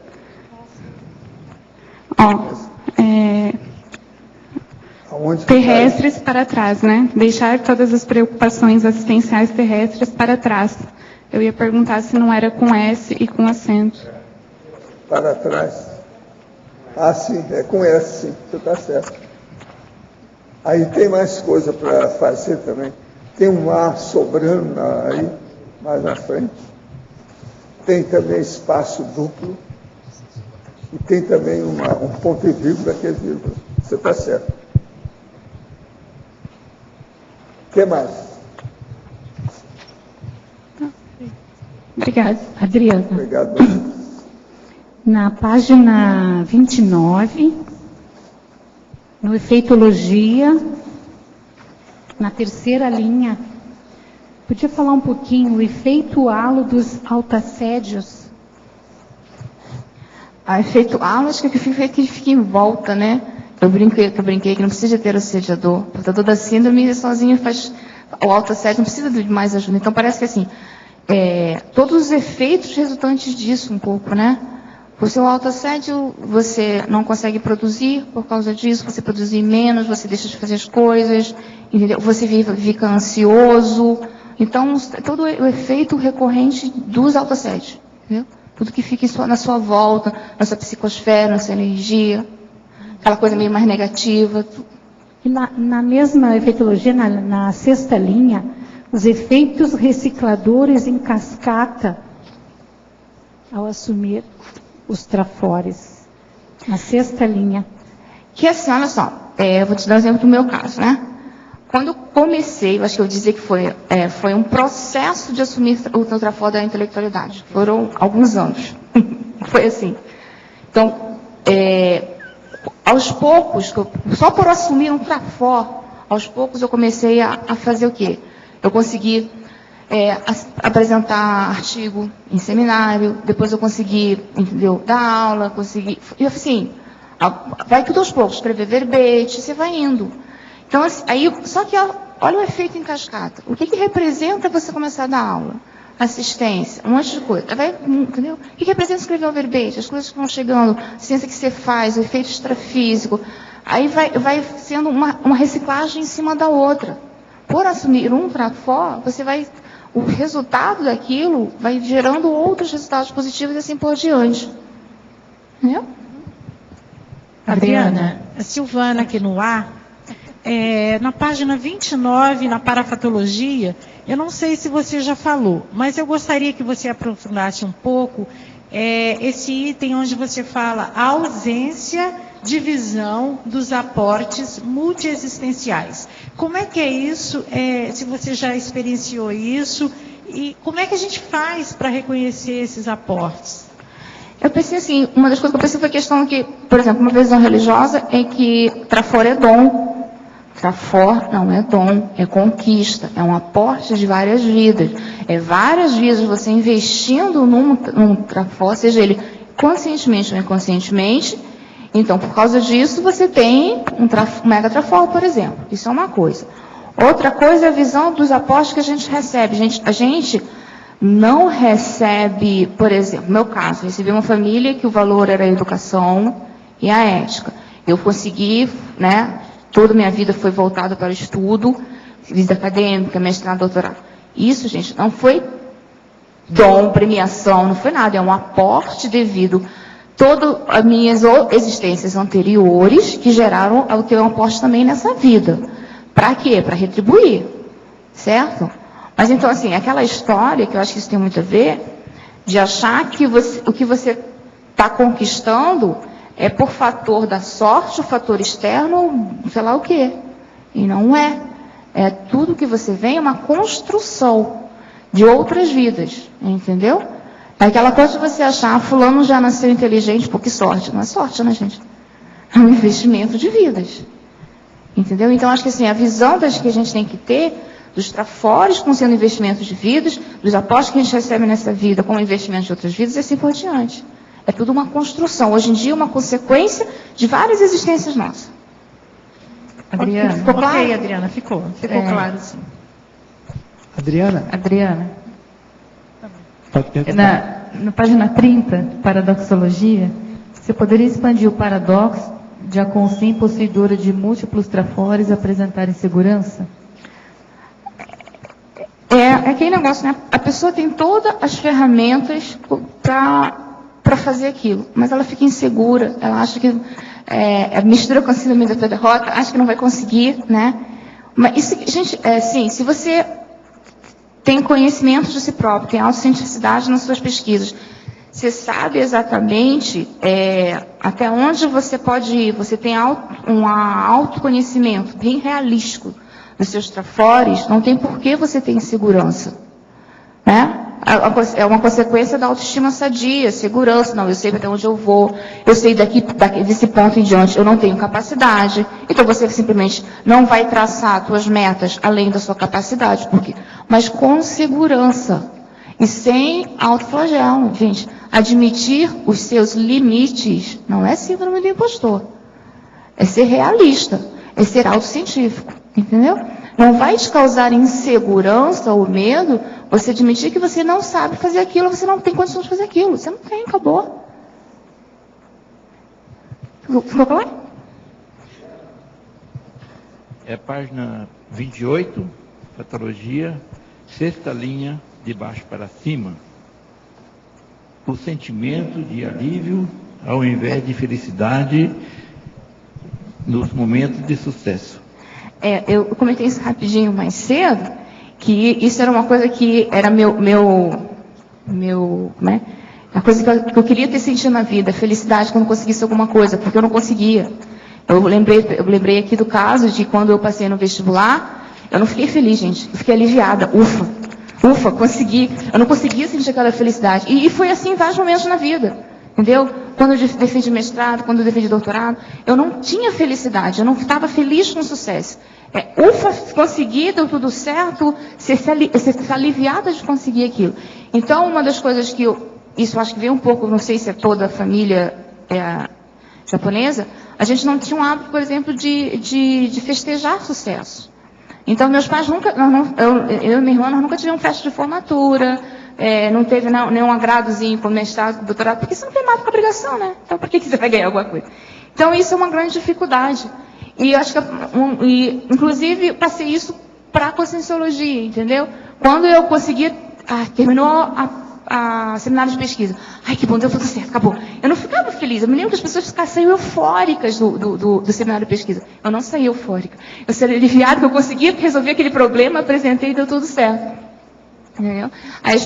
Terrestres para trás, né? Deixar todas as preocupações assistenciais terrestres para trás. Eu ia perguntar se não era com S e com acento. Para trás. Sim, é com S, sim, você está certo. Aí tem mais coisa para fazer também. Tem um ar sobrando aí, mais na frente. Tem também espaço duplo. E tem também um ponto e vírgula que é vírgula. Você está certo. O que mais? Obrigada, Adriana. Obrigado. Na página 29, no efeitologia, na terceira linha, podia falar um pouquinho o efeito halo dos altassédios? Efeito halo, acho que fica em volta, né? Eu brinquei que não precisa ter assediador. O portador da síndrome sozinho faz o autoassédio, não precisa de mais ajuda. Então parece que assim, todos os efeitos resultantes disso um pouco, né? O seu autoassédio, você não consegue produzir por causa disso, você produzir menos, você deixa de fazer as coisas, entendeu? Você fica ansioso, Então, todo o efeito recorrente dos autoassédios, entendeu? Tudo que fica na sua volta, na sua psicosfera, na sua energia, aquela coisa meio mais negativa. E na mesma efeitologia, na sexta linha, os efeitos recicladores em cascata ao assumir os trafores. Na sexta linha. Que assim, olha só, eu vou te dar um exemplo do meu caso, né? Quando eu comecei, eu acho que eu dizia que foi um processo de assumir o trafor da intelectualidade. Foram alguns anos. Foi assim. Então, aos poucos, só por assumir um trafor, aos poucos eu comecei a fazer o quê? Eu consegui apresentar artigo em seminário, depois eu consegui, entendeu, dar aula, consegui... E assim, vai tudo aos poucos, escrever verbete, você vai indo. Então, assim, aí, só que olha o efeito em cascata. O que representa você começar a dar aula? Assistência, um monte de coisa. Entendeu? O que representa escrever um verbete? As coisas que vão chegando, a ciência que você faz, o efeito extrafísico. Aí vai sendo uma reciclagem em cima da outra. Por assumir um trafor, o resultado daquilo vai gerando outros resultados positivos e assim por diante. Entendeu? Adriana, a Silvana aqui no ar. Na página 29, na parafatologia, eu não sei se você já falou, mas eu gostaria que você aprofundasse um pouco esse item onde você fala a ausência de visão dos aportes multiexistenciais. Como é que é isso? Se você já experienciou isso, e como é que a gente faz para reconhecer esses aportes? Eu pensei assim, uma das coisas que eu pensei foi a questão que, por exemplo, uma visão religiosa é que trafor é dom. Trafor não é dom, é conquista, é um aporte de várias vidas. É várias vidas você investindo num trafor, seja ele conscientemente ou inconscientemente. Então, por causa disso, você tem um mega trafor, por exemplo. Isso é uma coisa. Outra coisa é a visão dos aportes que a gente recebe. A gente não recebe, por exemplo, no meu caso, recebi uma família que o valor era a educação e a ética. Eu consegui, né? Toda a minha vida foi voltada para o estudo, vida acadêmica, mestrado, doutorado. Isso, gente, não foi dom, premiação, não foi nada. É um aporte devido todas as minhas existências anteriores que geraram o que eu aporte também nessa vida. Para quê? Para retribuir. Certo? Mas então, assim, aquela história, que eu acho que isso tem muito a ver, de achar que o que você está conquistando é por fator da sorte, o fator externo, sei lá o quê. E não é. É tudo que você vem é uma construção de outras vidas. Entendeu? É aquela coisa de você achar, fulano já nasceu inteligente, pô, que sorte. Não é sorte, né, gente? É um investimento de vidas. Entendeu? Então, acho que assim, a visão que a gente tem que ter dos trafores como sendo investimentos de vidas, dos aportes que a gente recebe nessa vida como investimento de outras vidas, e assim por diante. É tudo uma construção. Hoje em dia, uma consequência de várias existências nossas. Adriana. Ficou claro? Ok, Adriana, ficou claro, sim. Adriana. Na página 30, paradoxologia, você poderia expandir o paradoxo de a consciência possuidora de múltiplos trafores apresentar insegurança? É aquele negócio, né? A pessoa tem todas as ferramentas para fazer aquilo, mas ela fica insegura, ela acha que mistura com a síndrome da derrota, acha que não vai conseguir, né? Mas isso, gente, sim, se você tem conhecimento de si próprio, tem autocientificidade nas suas pesquisas, você sabe exatamente até onde você pode ir, você tem um autoconhecimento bem realístico dos seus trafores, não tem por que você ter insegurança, né? É uma consequência da autoestima sadia, segurança. Não, eu sei até onde eu vou, eu sei desse ponto em diante, eu não tenho capacidade. Então você simplesmente não vai traçar suas metas além da sua capacidade, mas com segurança e sem autoflagelo. Gente, admitir os seus limites não é síndrome do impostor, é ser realista, é ser autocientífico, entendeu? Não vai te causar insegurança ou medo você admitir que você não sabe fazer aquilo, você não tem condições de fazer aquilo. Você não tem, acabou. Ficou claro? Página 28, patologia, Sexta linha, de baixo para cima, o sentimento de alívio ao invés de felicidade nos momentos de sucesso. Eu comentei isso rapidinho mais cedo, que isso era uma coisa que era né? A coisa que eu queria ter sentido na vida, felicidade quando conseguisse alguma coisa, porque eu não conseguia. Eu lembrei aqui do caso de quando eu passei no vestibular, eu não fiquei feliz, gente. Eu fiquei aliviada. Ufa, consegui. Eu não conseguia sentir aquela felicidade. E foi assim em vários momentos na vida. Entendeu? Quando eu defendi mestrado, quando eu defendi doutorado, eu não tinha felicidade. Eu não estava feliz com o sucesso. Consegui, deu tudo certo, ser aliviada de conseguir aquilo. Então, uma das coisas que isso acho que veio um pouco, não sei se é toda a família japonesa, a gente não tinha um hábito, por exemplo, de festejar sucesso. Então, meus pais nunca, eu e minha irmã, nós nunca tivemos festa de formatura, não teve nenhum agradozinho com mestrado, com doutorado, porque você não tem mais obrigação, né? Então, por que você vai ganhar alguma coisa? Então, isso é uma grande dificuldade. E eu acho que, inclusive, passei isso para a conscienciologia, entendeu? Quando eu consegui, terminou a seminário de pesquisa. Ai, que bom, deu tudo certo, acabou. Eu não ficava feliz. Eu me lembro que as pessoas saíam eufóricas do seminário de pesquisa. Eu não saí eufórica. Eu saí aliviada que eu consegui resolver aquele problema, apresentei e deu tudo certo. Entendeu? Aí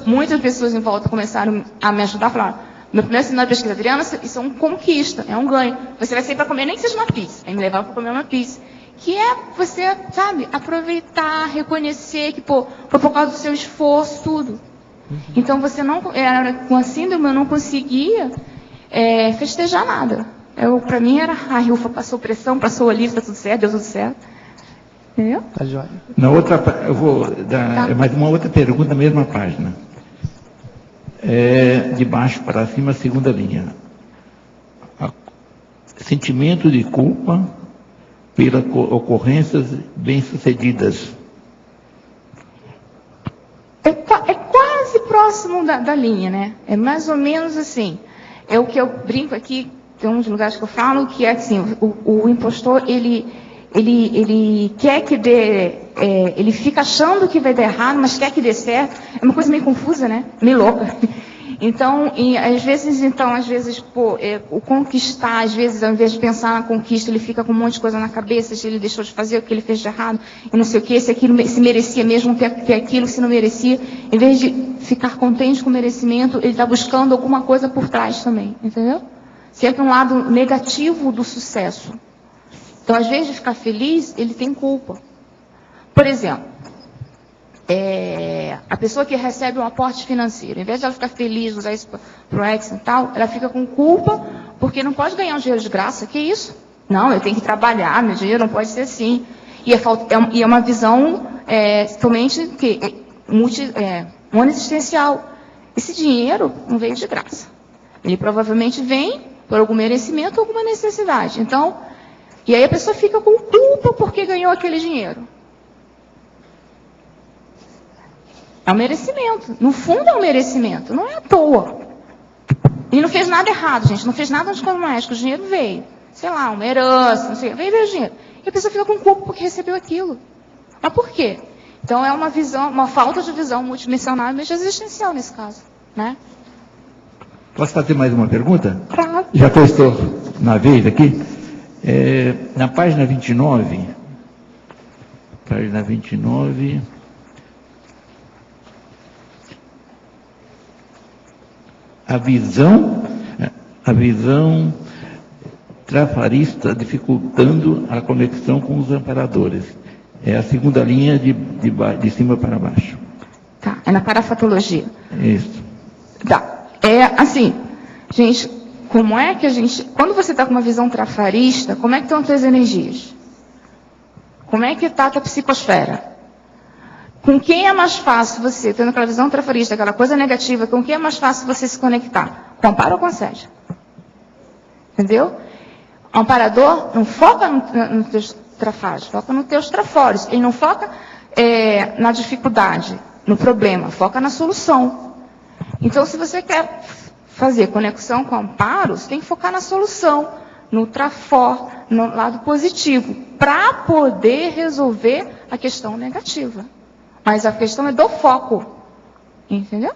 muitas pessoas em volta começaram a me ajudar a falar, meu primeiro seminário de pesquisa, Adriana, isso é uma conquista, é um ganho. Você vai sair para comer, nem que seja uma pizza. Aí me levaram para comer uma pizza. Que é você, sabe, aproveitar, reconhecer que, foi por causa do seu esforço, tudo. Então, com a síndrome, eu não conseguia festejar nada. Para mim, ufa, passou pressão, passou alívio, tá tudo certo, deu tudo certo. Entendeu? Tá jóia. Eu vou dar mais uma outra pergunta na mesma página. De baixo para cima, segunda linha. Sentimento de culpa pelas ocorrências bem-sucedidas. É quase próximo da linha, né? É mais ou menos assim. É o que eu brinco aqui, tem uns lugares que eu falo, que é assim, o impostor, ele quer que dê, ele fica achando que vai dar errado, mas quer que dê certo. É uma coisa meio confusa, né? Meio louca. Então, às vezes, o conquistar, às vezes, ao invés de pensar na conquista, ele fica com um monte de coisa na cabeça, se ele deixou de fazer o que ele fez de errado, e não sei o que, se aquilo se merecia mesmo ter aquilo, se não merecia. Em vez de ficar contente com o merecimento, ele está buscando alguma coisa por trás também, entendeu? Sempre um lado negativo do sucesso. Então, às vezes de ficar feliz, ele tem culpa. Por exemplo, a pessoa que recebe um aporte financeiro, em vez de ela ficar feliz, usar isso para o Exxon e tal, ela fica com culpa porque não pode ganhar um dinheiro de graça. Que isso? Não, eu tenho que trabalhar, meu dinheiro não pode ser assim. E é uma visão totalmente monoexistencial. Esse dinheiro não veio de graça. Ele provavelmente vem por algum merecimento ou alguma necessidade. Então, e aí a pessoa fica com culpa porque ganhou aquele dinheiro. É um merecimento. No fundo é um merecimento. Não é à toa. Ele não fez nada errado, gente. Não fez nada de como mágico. O dinheiro veio. Sei lá, uma herança, não sei. Veio o dinheiro. E a pessoa fica com culpa porque recebeu aquilo. Mas por quê? Então é uma falta de visão multidimensional e existencial nesse caso. Né? Posso fazer mais uma pergunta? Claro. Já que eu estou na vez aqui. Na página 29, a visão trafarista dificultando a conexão com os amparadores. É a segunda linha de cima para baixo. Tá, é na parafatologia. Isso. Tá, assim, gente, como é que quando você está com uma visão trafarista, como é que estão as tuas energias? Como é que está a tua psicosfera? Com quem é mais fácil você, tendo aquela visão trafarista, aquela coisa negativa, com quem é mais fácil você se conectar? Com amparo ou com sede? Entendeu? O amparador não foca nos teus trafares, foca nos teus trafores. Ele não foca na dificuldade, no problema, foca na solução. Então, se você quer fazer conexão com amparo, você tem que focar na solução, no trafor, no lado positivo, para poder resolver a questão negativa. Mas a questão é do foco. Entendeu?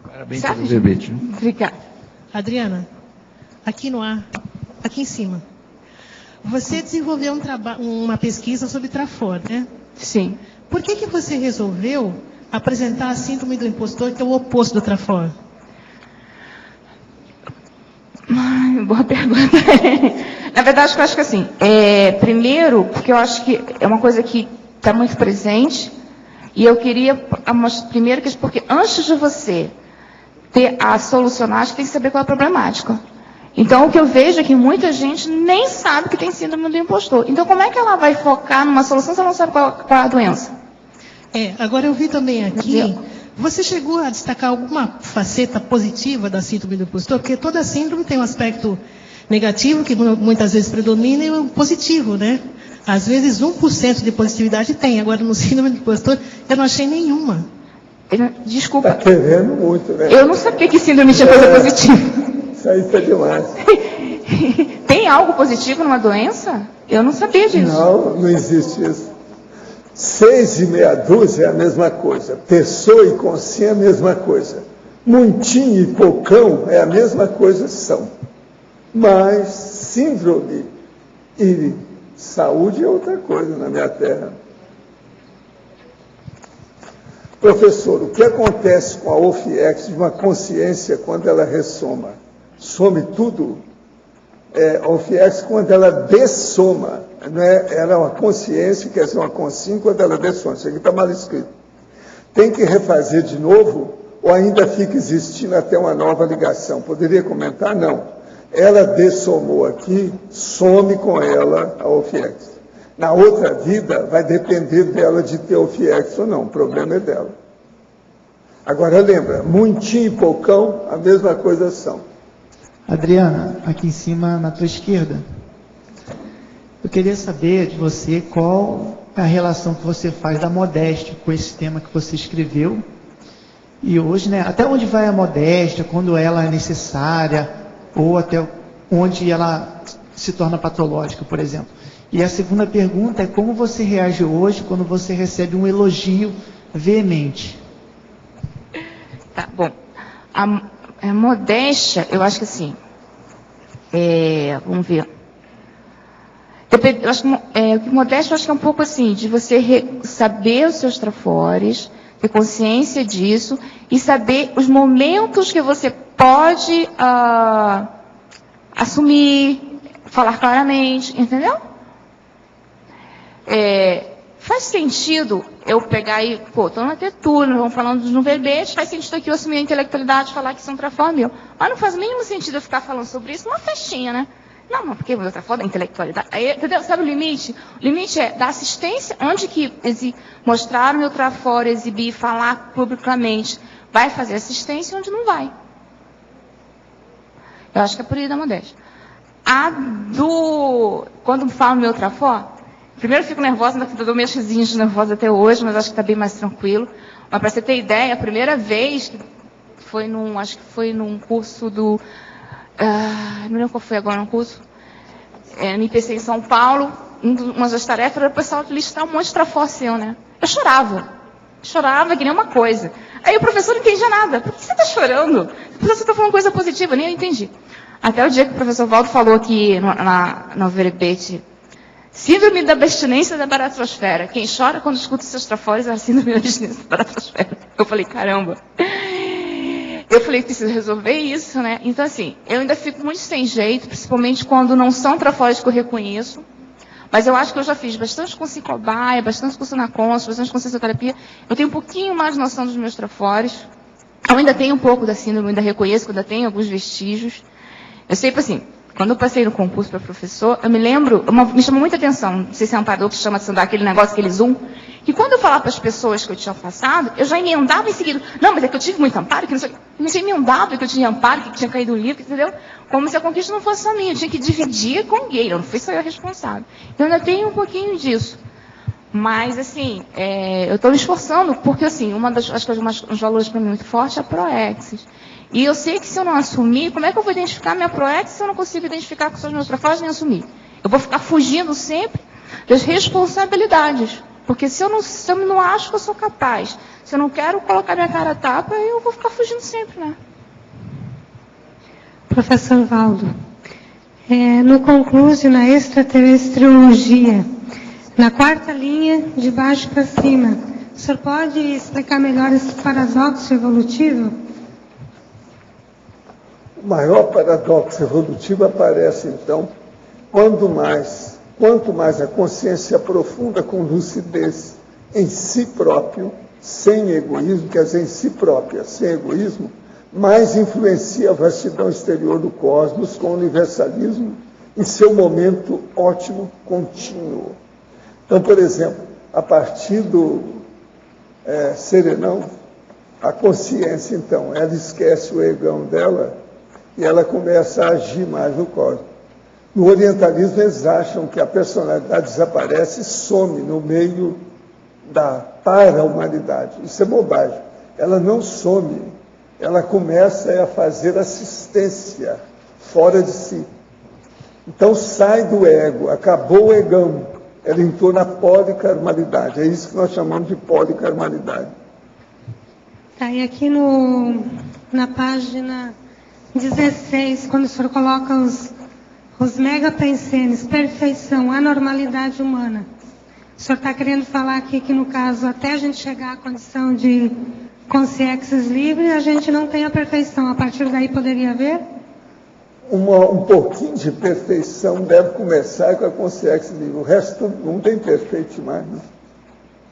Parabéns pelo verbete. Obrigada. Adriana, aqui no ar, aqui em cima. Você desenvolveu uma pesquisa sobre Trafor, né? Sim. Por que você resolveu apresentar a síndrome do impostor, que é o oposto do Trafor? Boa pergunta. Na verdade, eu acho que assim, primeiro, porque eu acho que é uma coisa que está muito presente, e eu queria, primeiro, porque antes de você ter a solucionar, acho que tem que saber qual é a problemática. Então, o que eu vejo é que muita gente nem sabe que tem síndrome do impostor. Então, como é que ela vai focar numa solução se ela não sabe qual é a doença? Agora eu vi também aqui, você chegou a destacar alguma faceta positiva da síndrome do impostor? Porque toda síndrome tem um aspecto negativo, que muitas vezes predomina, e um positivo, né? Às vezes 1% de positividade tem. Agora, no síndrome do impostor, eu não achei nenhuma. Desculpa. Está querendo muito, né? Eu não sabia que síndrome tinha coisa positiva. Isso aí está demais. Tem algo positivo numa doença? Eu não sabia disso. Não existe isso. 6 e meia dúzia é a mesma coisa. Pessoa e consciência é a mesma coisa. Muitinho e poucão é a mesma coisa, são. Mas síndrome e saúde é outra coisa na minha terra. Professor, o que acontece com a OFIEX de uma consciência quando ela ressoma? Some tudo? A OFIEX quando ela dessoma, não é? Ela é uma consciência, quer dizer, uma consciência quando ela dessoma. Isso aqui está mal escrito. Tem que refazer de novo ou ainda fica existindo até uma nova ligação? Poderia comentar? Não. Ela dessomou aqui, some com ela a OFIEX. Na outra vida, vai depender dela de ter OFIEX ou não. O problema é dela. Agora, lembra, muitinho e poucão, a mesma coisa são. Adriana, aqui em cima, na tua esquerda. Eu queria saber de você qual é a relação que você faz da modéstia com esse tema que você escreveu. E hoje, né, até onde vai a modéstia, quando ela é necessária, ou até onde ela se torna patológica, por exemplo. E a segunda pergunta é como você reage hoje quando você recebe um elogio veemente? Tá, bom. A modéstia, eu acho que assim, vamos ver. Eu acho que modéstia, eu acho que é um pouco assim, de você saber os seus trafores, ter consciência disso, e saber os momentos que você pode assumir, falar claramente, entendeu? Faz sentido eu pegar e, estou na tetura, vamos falando no verbete, faz sentido aqui eu assumir a intelectualidade, falar que isso é um trafó meu. Mas não faz o mínimo sentido eu ficar falando sobre isso numa festinha, né? Não, porque o trafó da intelectualidade. Aí, entendeu? Sabe o limite? O limite é da assistência, onde que mostrar o meu trafó, exibir, falar publicamente, vai fazer assistência, onde não vai. Eu acho que é por aí da modéstia. Quando falo meu trafó, primeiro eu fico nervosa, ainda dou meus risinhos de nervosa até hoje, mas acho que está bem mais tranquilo. Mas para você ter ideia, a primeira vez que acho que foi num curso do... não lembro qual foi agora no curso. No IPC em São Paulo, uma das tarefas era o pessoal listar um monte de trafó seu, né? Eu chorava que nem uma coisa. Aí o professor não entendia nada. Por que você está chorando? O professor está falando coisa positiva, nem eu entendi. Até o dia que o professor Valdo falou aqui no verbete, síndrome da abstinência da baratrosfera. Quem chora quando escuta seus trafores é a síndrome da abstinência da baratrosfera. Eu falei, caramba. Eu falei, preciso resolver isso, né? Então, assim, eu ainda fico muito sem jeito, principalmente quando não são trafores que eu reconheço. Mas eu acho que eu já fiz bastante com ciclobaia, bastante com sinacons, bastante com sensoterapia. Eu tenho um pouquinho mais de noção dos meus trafores. Eu ainda tenho um pouco da síndrome, ainda reconheço que ainda tenho alguns vestígios. Eu sei, assim, quando eu passei no concurso para professor, eu me lembro, me chamou muita atenção, não sei se é amparador que chama de dar aquele negócio, aquele zoom, que quando eu falava para as pessoas que eu tinha passado, eu já emendava em seguida. Não, mas é que eu tive muito amparo, que não sei, eu já emendava que eu tinha amparo, que tinha caído um livro, entendeu? Como se a conquista não fosse só minha, eu tinha que dividir com alguém, não fui só eu responsável. Então eu ainda tenho um pouquinho disso. Mas, assim, eu estou me esforçando, porque, assim, acho que os valores para mim muito fortes é a Proexis. E eu sei que se eu não assumir, como é que eu vou identificar minha Proexis se eu não consigo identificar com os meus trafores nem assumir? Eu vou ficar fugindo sempre das responsabilidades. Porque se eu não acho que eu sou capaz, se eu não quero colocar minha cara a tapa, eu vou ficar fugindo sempre, né? Professor Valdo, no conclúsio, na extraterrestriologia, na quarta linha, de baixo para cima, o senhor pode explicar melhor esse paradoxo evolutivo? O maior paradoxo evolutivo aparece, então, quanto mais a consciência aprofunda com lucidez em si próprio, sem egoísmo, quer dizer, em si própria, sem egoísmo, mais influencia a vastidão exterior do cosmos com o universalismo em seu momento ótimo contínuo. Então, por exemplo, a partir do serenão, a consciência, então, ela esquece o egão dela e ela começa a agir mais no cosmos. No orientalismo, eles acham que a personalidade desaparece e some no meio da para-humanidade. Isso é bobagem. Ela não some, ela começa a fazer assistência fora de si. Então sai do ego, acabou o egão, ela entrou na policarmalidade. É isso que nós chamamos de policarmalidade. Tá, e aqui na página 16, quando o senhor coloca os megapensenes, perfeição, anormalidade humana. O senhor está querendo falar aqui que, no caso, até a gente chegar à condição de consciência livre, a gente não tem a perfeição. A partir daí poderia haver? Um pouquinho de perfeição deve começar com a consciência livre. O resto, todo mundo tem perfeito mais. Né?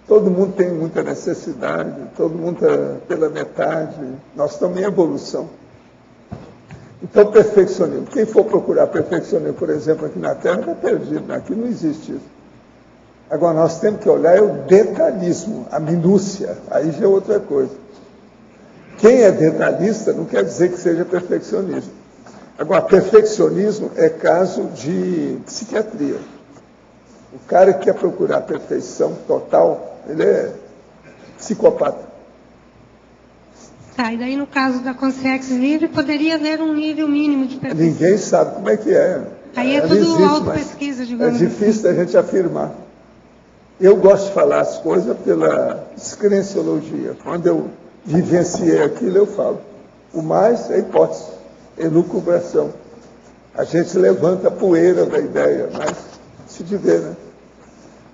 Todo mundo tem muita necessidade, todo mundo está pela metade. Nós estamos em evolução. Então, perfeccionismo. Quem for procurar perfeccionismo, por exemplo, aqui na Terra, está perdido. Aqui não existe isso. Agora, nós temos que olhar o detalhismo, a minúcia. Aí já é outra coisa. Quem é detalhista não quer dizer que seja perfeccionista. Agora, perfeccionismo é caso de psiquiatria. O cara que quer procurar perfeição total, ele é psicopata. Tá, e daí no caso da consciência livre, poderia haver um nível mínimo de perfeição. Ninguém sabe como é que é. Aí é tudo autopesquisa, digamos. É difícil da gente afirmar. Eu gosto de falar as coisas pela excrenciologia. Quando eu vivenciei aquilo, eu falo. O mais é hipótese, elucubração. A gente levanta a poeira da ideia, mas se de ver, né?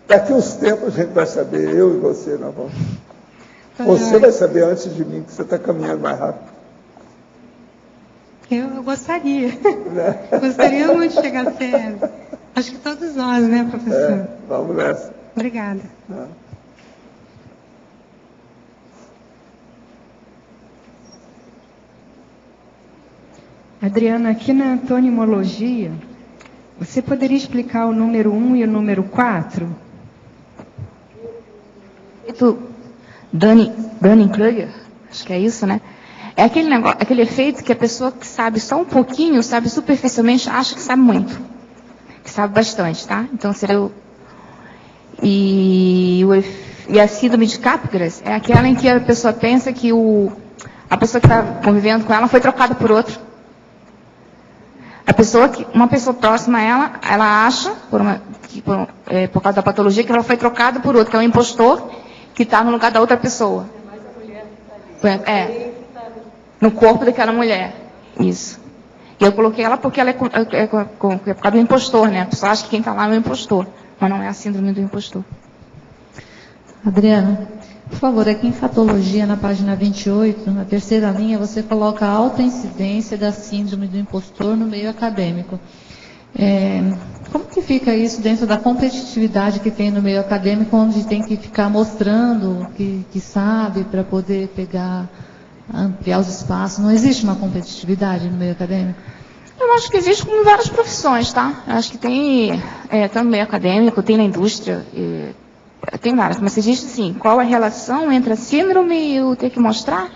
Daqui uns tempos a gente vai saber, eu e você, nós vamos. Você vai saber antes de mim, que você está caminhando mais rápido. Eu gostaria. Gostaria muito de chegar a ser. Acho que todos nós, né, professor? Vamos nessa. Obrigada. Adriana, aqui na antonimologia, você poderia explicar o número 1 e o número 4? Dunning-Kruger, acho que é isso, né? É aquele negócio, aquele efeito que a pessoa que sabe só um pouquinho, sabe superficialmente, acha que sabe muito. Que sabe bastante, tá? Então seria o... E a síndrome de Capgras é aquela em que a pessoa pensa que a pessoa que está convivendo com ela foi trocada por outro. Uma pessoa próxima a ela acha, por causa da patologia, que ela foi trocada por outro, que é um impostor que está no lugar da outra pessoa. No corpo daquela mulher. Isso. E eu coloquei ela porque ela é por causa do impostor, né? A pessoa acha que quem está lá é o impostor, mas não é a síndrome do impostor. Adriana, por favor, aqui em Fatologia, na página 28, na terceira linha, você coloca a alta incidência da síndrome do impostor no meio acadêmico. Como que fica isso dentro da competitividade que tem no meio acadêmico, onde tem que ficar mostrando que sabe para poder ampliar os espaços? Não existe uma competitividade no meio acadêmico? Eu acho que existe como em várias profissões, tá? Eu acho que tem, tanto no meio acadêmico, tem na indústria, tem várias, mas existe sim. Qual é a relação entre a síndrome e o ter que mostrar?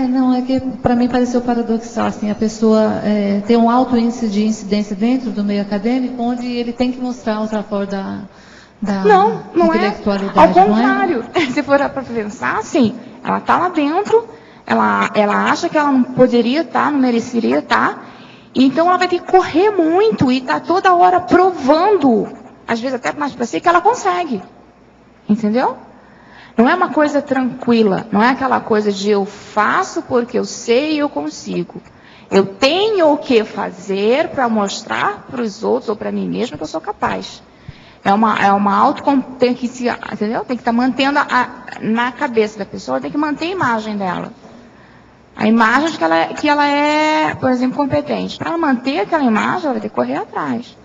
Não, é que para mim pareceu paradoxal, assim, a pessoa tem um alto índice de incidência dentro do meio acadêmico, onde ele tem que mostrar outra forma da não intelectualidade. Ao contrário, se for para pensar, assim, ela está lá dentro, ela acha que ela não poderia estar, não mereceria estar, então ela vai ter que correr muito e estar toda hora provando, às vezes até mais para si, que ela consegue. Entendeu? Não é uma coisa tranquila, não é aquela coisa de eu faço porque eu sei e eu consigo. Eu tenho o que fazer para mostrar para os outros ou para mim mesma que eu sou capaz. É uma tem que se, entendeu? Tem que estar mantendo na cabeça da pessoa, tem que manter a imagem dela. A imagem de que ela é, por exemplo, competente. Para ela manter aquela imagem, ela vai ter que correr atrás.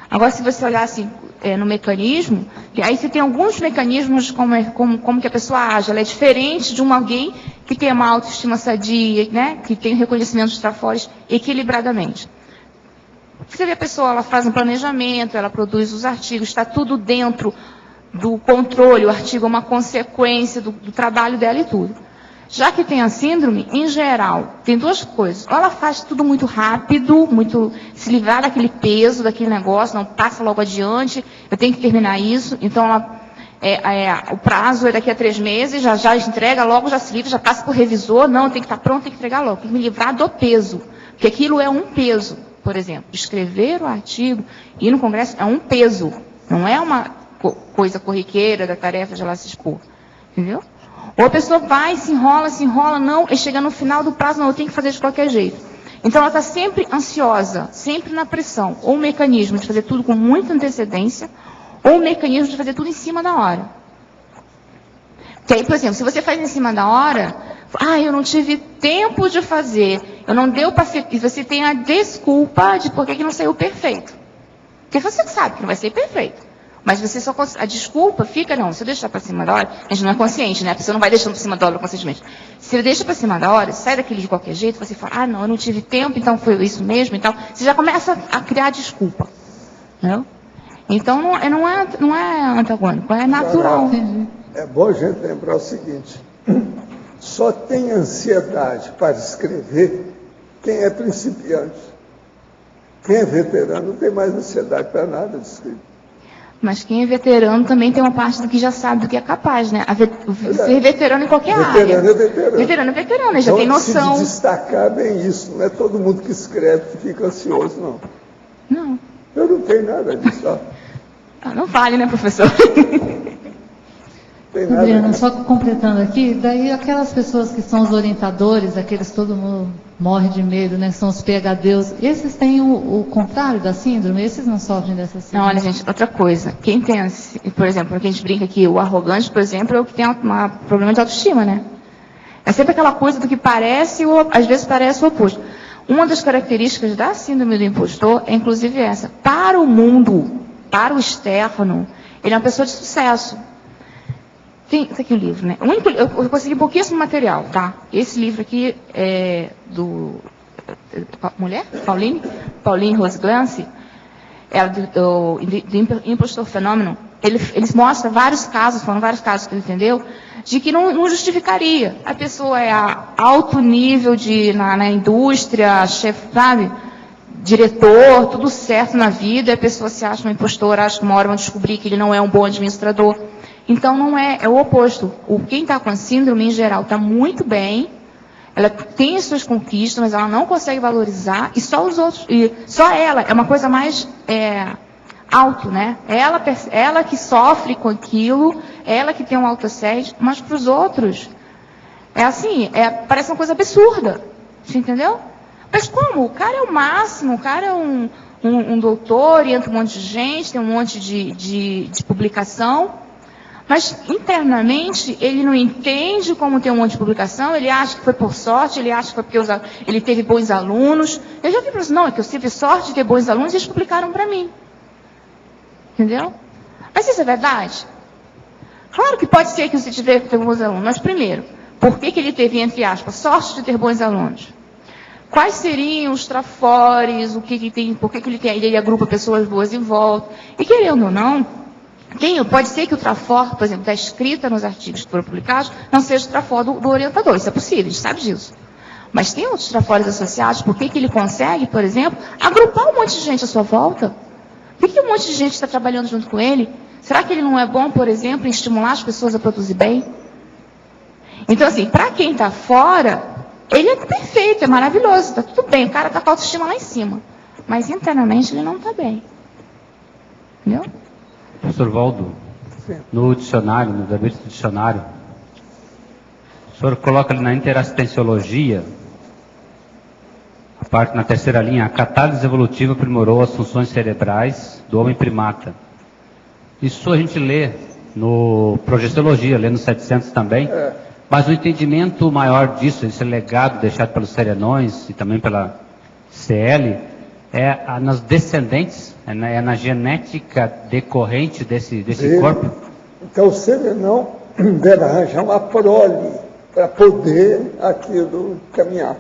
Agora, se você olhar assim, no mecanismo, aí você tem alguns mecanismos como que a pessoa age. Ela é diferente de alguém que tem uma autoestima sadia, né? Que tem reconhecimento dos trafores equilibradamente. Você vê a pessoa, ela faz um planejamento, ela produz os artigos, está tudo dentro do controle, o artigo é uma consequência do trabalho dela e tudo. Já que tem a síndrome, em geral, tem duas coisas. Ou ela faz tudo muito rápido, se livrar daquele peso, daquele negócio, não passa logo adiante, eu tenho que terminar isso. Então, o prazo é daqui a 3 meses, já entrega logo, já se livra, já passa por revisor. Não, tem que estar pronto, tem que entregar logo. Tem que me livrar do peso, porque aquilo é um peso. Por exemplo, escrever o artigo e ir no congresso é um peso. Não é uma coisa corriqueira da tarefa de ela se expor. Entendeu? Ou a pessoa vai, se enrola, não, e chega no final do prazo, não, eu tenho que fazer de qualquer jeito. Então ela está sempre ansiosa, sempre na pressão. Ou o mecanismo de fazer tudo com muita antecedência, ou o mecanismo de fazer tudo em cima da hora. Porque aí, por exemplo, se você faz em cima da hora, eu não tive tempo de fazer, eu não deu para ser, e você tem a desculpa de por que não saiu perfeito. Porque você sabe que não vai ser perfeito. Mas você a desculpa fica, não, se eu deixar para cima da hora, a gente não é consciente, né? A pessoa não vai deixando para cima da hora conscientemente. Se eu deixo para cima da hora, sai daquele de qualquer jeito, você fala, não, eu não tive tempo, então foi isso mesmo, então você já começa a criar desculpa. Entendeu? Então não é antagônico, é natural. É bom a gente lembrar o seguinte, só tem ansiedade para escrever quem é principiante. Quem é veterano não tem mais ansiedade para nada de escrever. Mas quem é veterano também tem uma parte do que já sabe do que é capaz, né? Ser veterano em qualquer área. Veterano é veterano, já tem noção. Se destacar bem isso, não é todo mundo que escreve que fica ansioso, não. Não. Eu não tenho nada disso. Não vale, né, professor? Adriana, só completando aqui, daí aquelas pessoas que são os orientadores, aqueles que todo mundo morre de medo, né, que são os PhDs, esses têm o contrário da síndrome? Esses não sofrem dessa síndrome? Não, olha, gente, outra coisa. Quem tem, por exemplo, que a gente brinca aqui, o arrogante, por exemplo, é o que tem um problema de autoestima, né? É sempre aquela coisa do que parece, ou às vezes parece o oposto. Uma das características da síndrome do impostor é, inclusive, essa. Para o mundo, para o externo, ele é uma pessoa de sucesso. Tá aqui o livro, né? Eu consegui pouquíssimo material, tá? Esse livro aqui é do... Mulher? Pauline Rose Clancy, ela do Impostor Fenômeno. Eles mostram vários casos, foram vários casos que ele entendeu, de que não justificaria. A pessoa é a alto nível na indústria, chefe, sabe? Diretor, tudo certo na vida, a pessoa se acha um impostor, acha que uma hora vão descobrir que ele não é um bom administrador. Então, não é o oposto. Quem está com a síndrome, em geral, está muito bem, ela tem as suas conquistas, mas ela não consegue valorizar, e só os outros, e só ela, é uma coisa mais alto, né? Ela que sofre com aquilo, ela que tem um autoassédio, mas para os outros, parece uma coisa absurda, você entendeu? Mas como? O cara é o máximo, o cara é um doutor, e entra um monte de gente, tem um monte de publicação, mas internamente ele não entende como tem um monte de publicação, ele acha que foi por sorte, ele acha que foi porque ele teve bons alunos. Eu já vi para não, é que eu tive sorte de ter bons alunos e eles publicaram para mim. Entendeu? Mas isso é verdade? Claro que pode ser que você teve bons alunos, mas primeiro, por que ele teve, entre aspas, sorte de ter bons alunos? Quais seriam os trafores, por que ele agrupa pessoas boas em volta? E querendo ou não, pode ser que o trafor, por exemplo, da escrita nos artigos que foram publicados, não seja o trafor do orientador, isso é possível, a gente sabe disso. Mas tem outros trafores associados, por que ele consegue, por exemplo, agrupar um monte de gente à sua volta? Por que um monte de gente está trabalhando junto com ele? Será que ele não é bom, por exemplo, em estimular as pessoas a produzir bem? Então, assim, para quem está fora, ele é perfeito, é maravilhoso, está tudo bem, o cara está com a autoestima lá em cima. Mas internamente ele não está bem. Entendeu? Professor Valdo, no dicionário, no verbete do dicionário, o senhor coloca ali na interassistenciologia, a parte na terceira linha, a catálise evolutiva aprimorou as funções cerebrais do homem primata. Isso a gente lê no Progestologia, lê no 700 também, mas o entendimento maior disso, esse legado deixado pelos serenões e também pela CL, é nas descendentes, é na genética decorrente desse corpo? Então o serenão deve arranjar uma prole para poder aquilo caminhar.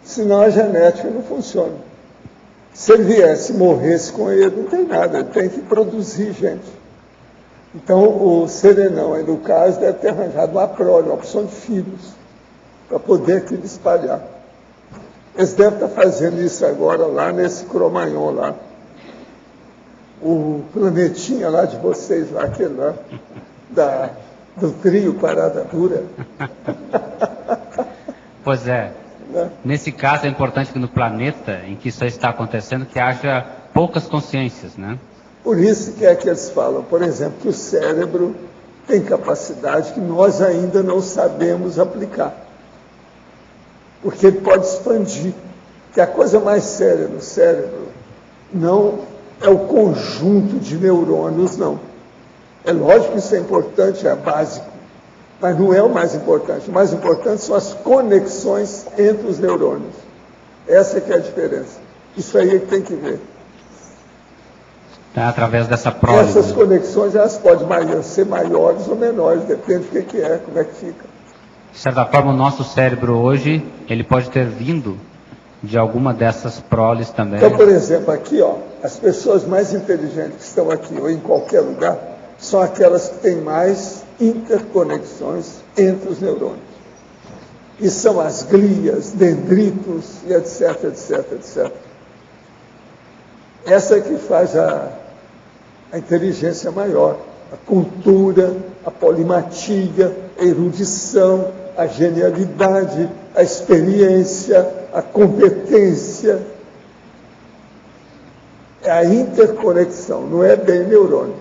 Senão a genética não funciona. Se ele viesse e morresse com ele, não tem nada, ele tem que produzir gente. Então o serenão, aí no caso, deve ter arranjado uma prole, uma opção de filhos, para poder aquilo espalhar. Eles devem estar fazendo isso agora lá nesse Cromagnon lá. O planetinha lá de vocês, lá, aquele lá, do trio Parada Dura. Pois é. Nesse caso é importante que no planeta em que isso está acontecendo, que haja poucas consciências, né? Por isso que é que eles falam, por exemplo, que o cérebro tem capacidade que nós ainda não sabemos aplicar. Porque ele pode expandir. Que a coisa mais séria no cérebro não é o conjunto de neurônios, não. É lógico que isso é importante, é básico, mas não é o mais importante. O mais importante são as conexões entre os neurônios. Essa que é a diferença. Isso aí é que tem que ver. Através dessa prole. Essas conexões, elas podem ser maiores ou menores, depende do que é, como é que fica. De certa forma, o nosso cérebro hoje, ele pode ter vindo de alguma dessas proles também. Então, por exemplo, aqui, ó, as pessoas mais inteligentes que estão aqui, ou em qualquer lugar, são aquelas que têm mais interconexões entre os neurônios. E são as glias, dendritos, e etc, etc, etc. Essa é que faz a inteligência maior, a cultura, a polimatia, a erudição, a genialidade, a experiência, a competência. É a interconexão, não é bem neurônio.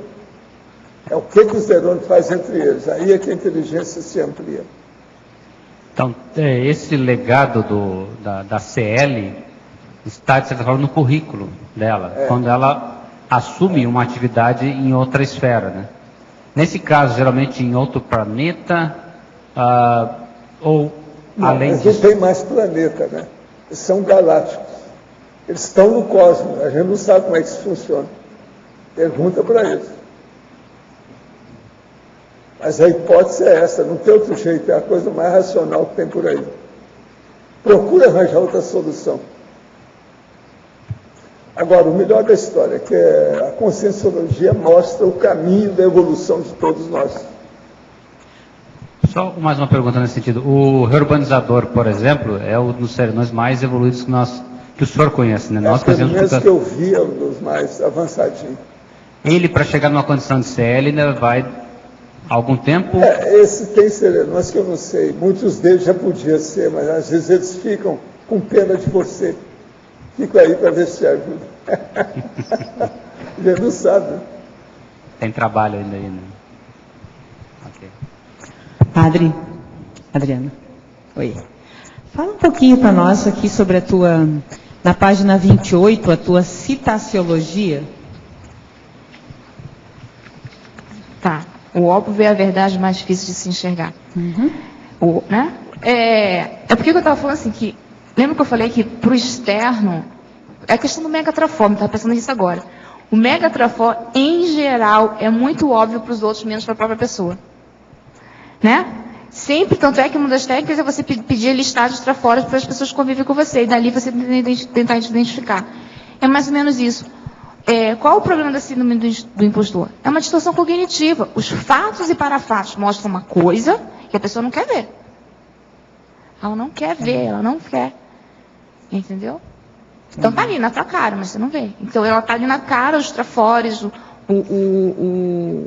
É o que os neurônios fazem entre eles. Aí é que a inteligência se amplia. Então, esse legado da CL está, de certa forma, no currículo dela, quando ela assume uma atividade em outra esfera, né? Nesse caso, geralmente em outro planeta, ou não, além eles disso... não tem mais planeta, né? Eles são galácticos. Eles estão no cosmos. A gente não sabe como é que isso funciona. Pergunta para eles. Mas a hipótese é essa, não tem outro jeito, é a coisa mais racional que tem por aí. Procura arranjar outra solução. Agora, o melhor da história é que a conscienciologia mostra o caminho da evolução de todos nós. Só mais uma pergunta nesse sentido. O reurbanizador, por exemplo, é um dos serenões mais evoluídos que o senhor conhece, né? Nós fazemos que eu vi, é um dos mais avançadinhos. Ele, para chegar numa condição de CL, ainda vai algum tempo? Esse tem serenões que eu não sei. Muitos deles já podiam ser, mas às vezes eles ficam com pena de você. Fico aí para ver se ajuda. Já não sabe. Tem trabalho ainda aí, né? Ok. Padre, Adriana, oi. Fala um pouquinho para nós aqui sobre a tua, na página 28, a tua citaciologia. Tá. O óbvio é a verdade mais difícil de se enxergar. Né? É porque eu estava falando assim que... Lembra que eu falei que para o externo... É a questão do megatraforme, estava pensando nisso agora. O megatraforme, em geral, é muito óbvio para os outros, menos para a própria pessoa. Né? Sempre, tanto é que uma das técnicas é você pedir listagens trafórias para as pessoas que convivem com você, e dali você tentar identificar. É mais ou menos isso. Qual o problema da síndrome do impostor? É uma distorção cognitiva. Os fatos e parafatos mostram uma coisa que a pessoa não quer ver. Ela não quer ver, ela não quer. Entendeu? Então tá ali na tua cara, mas você não vê. Então ela tá ali na cara, os trafores,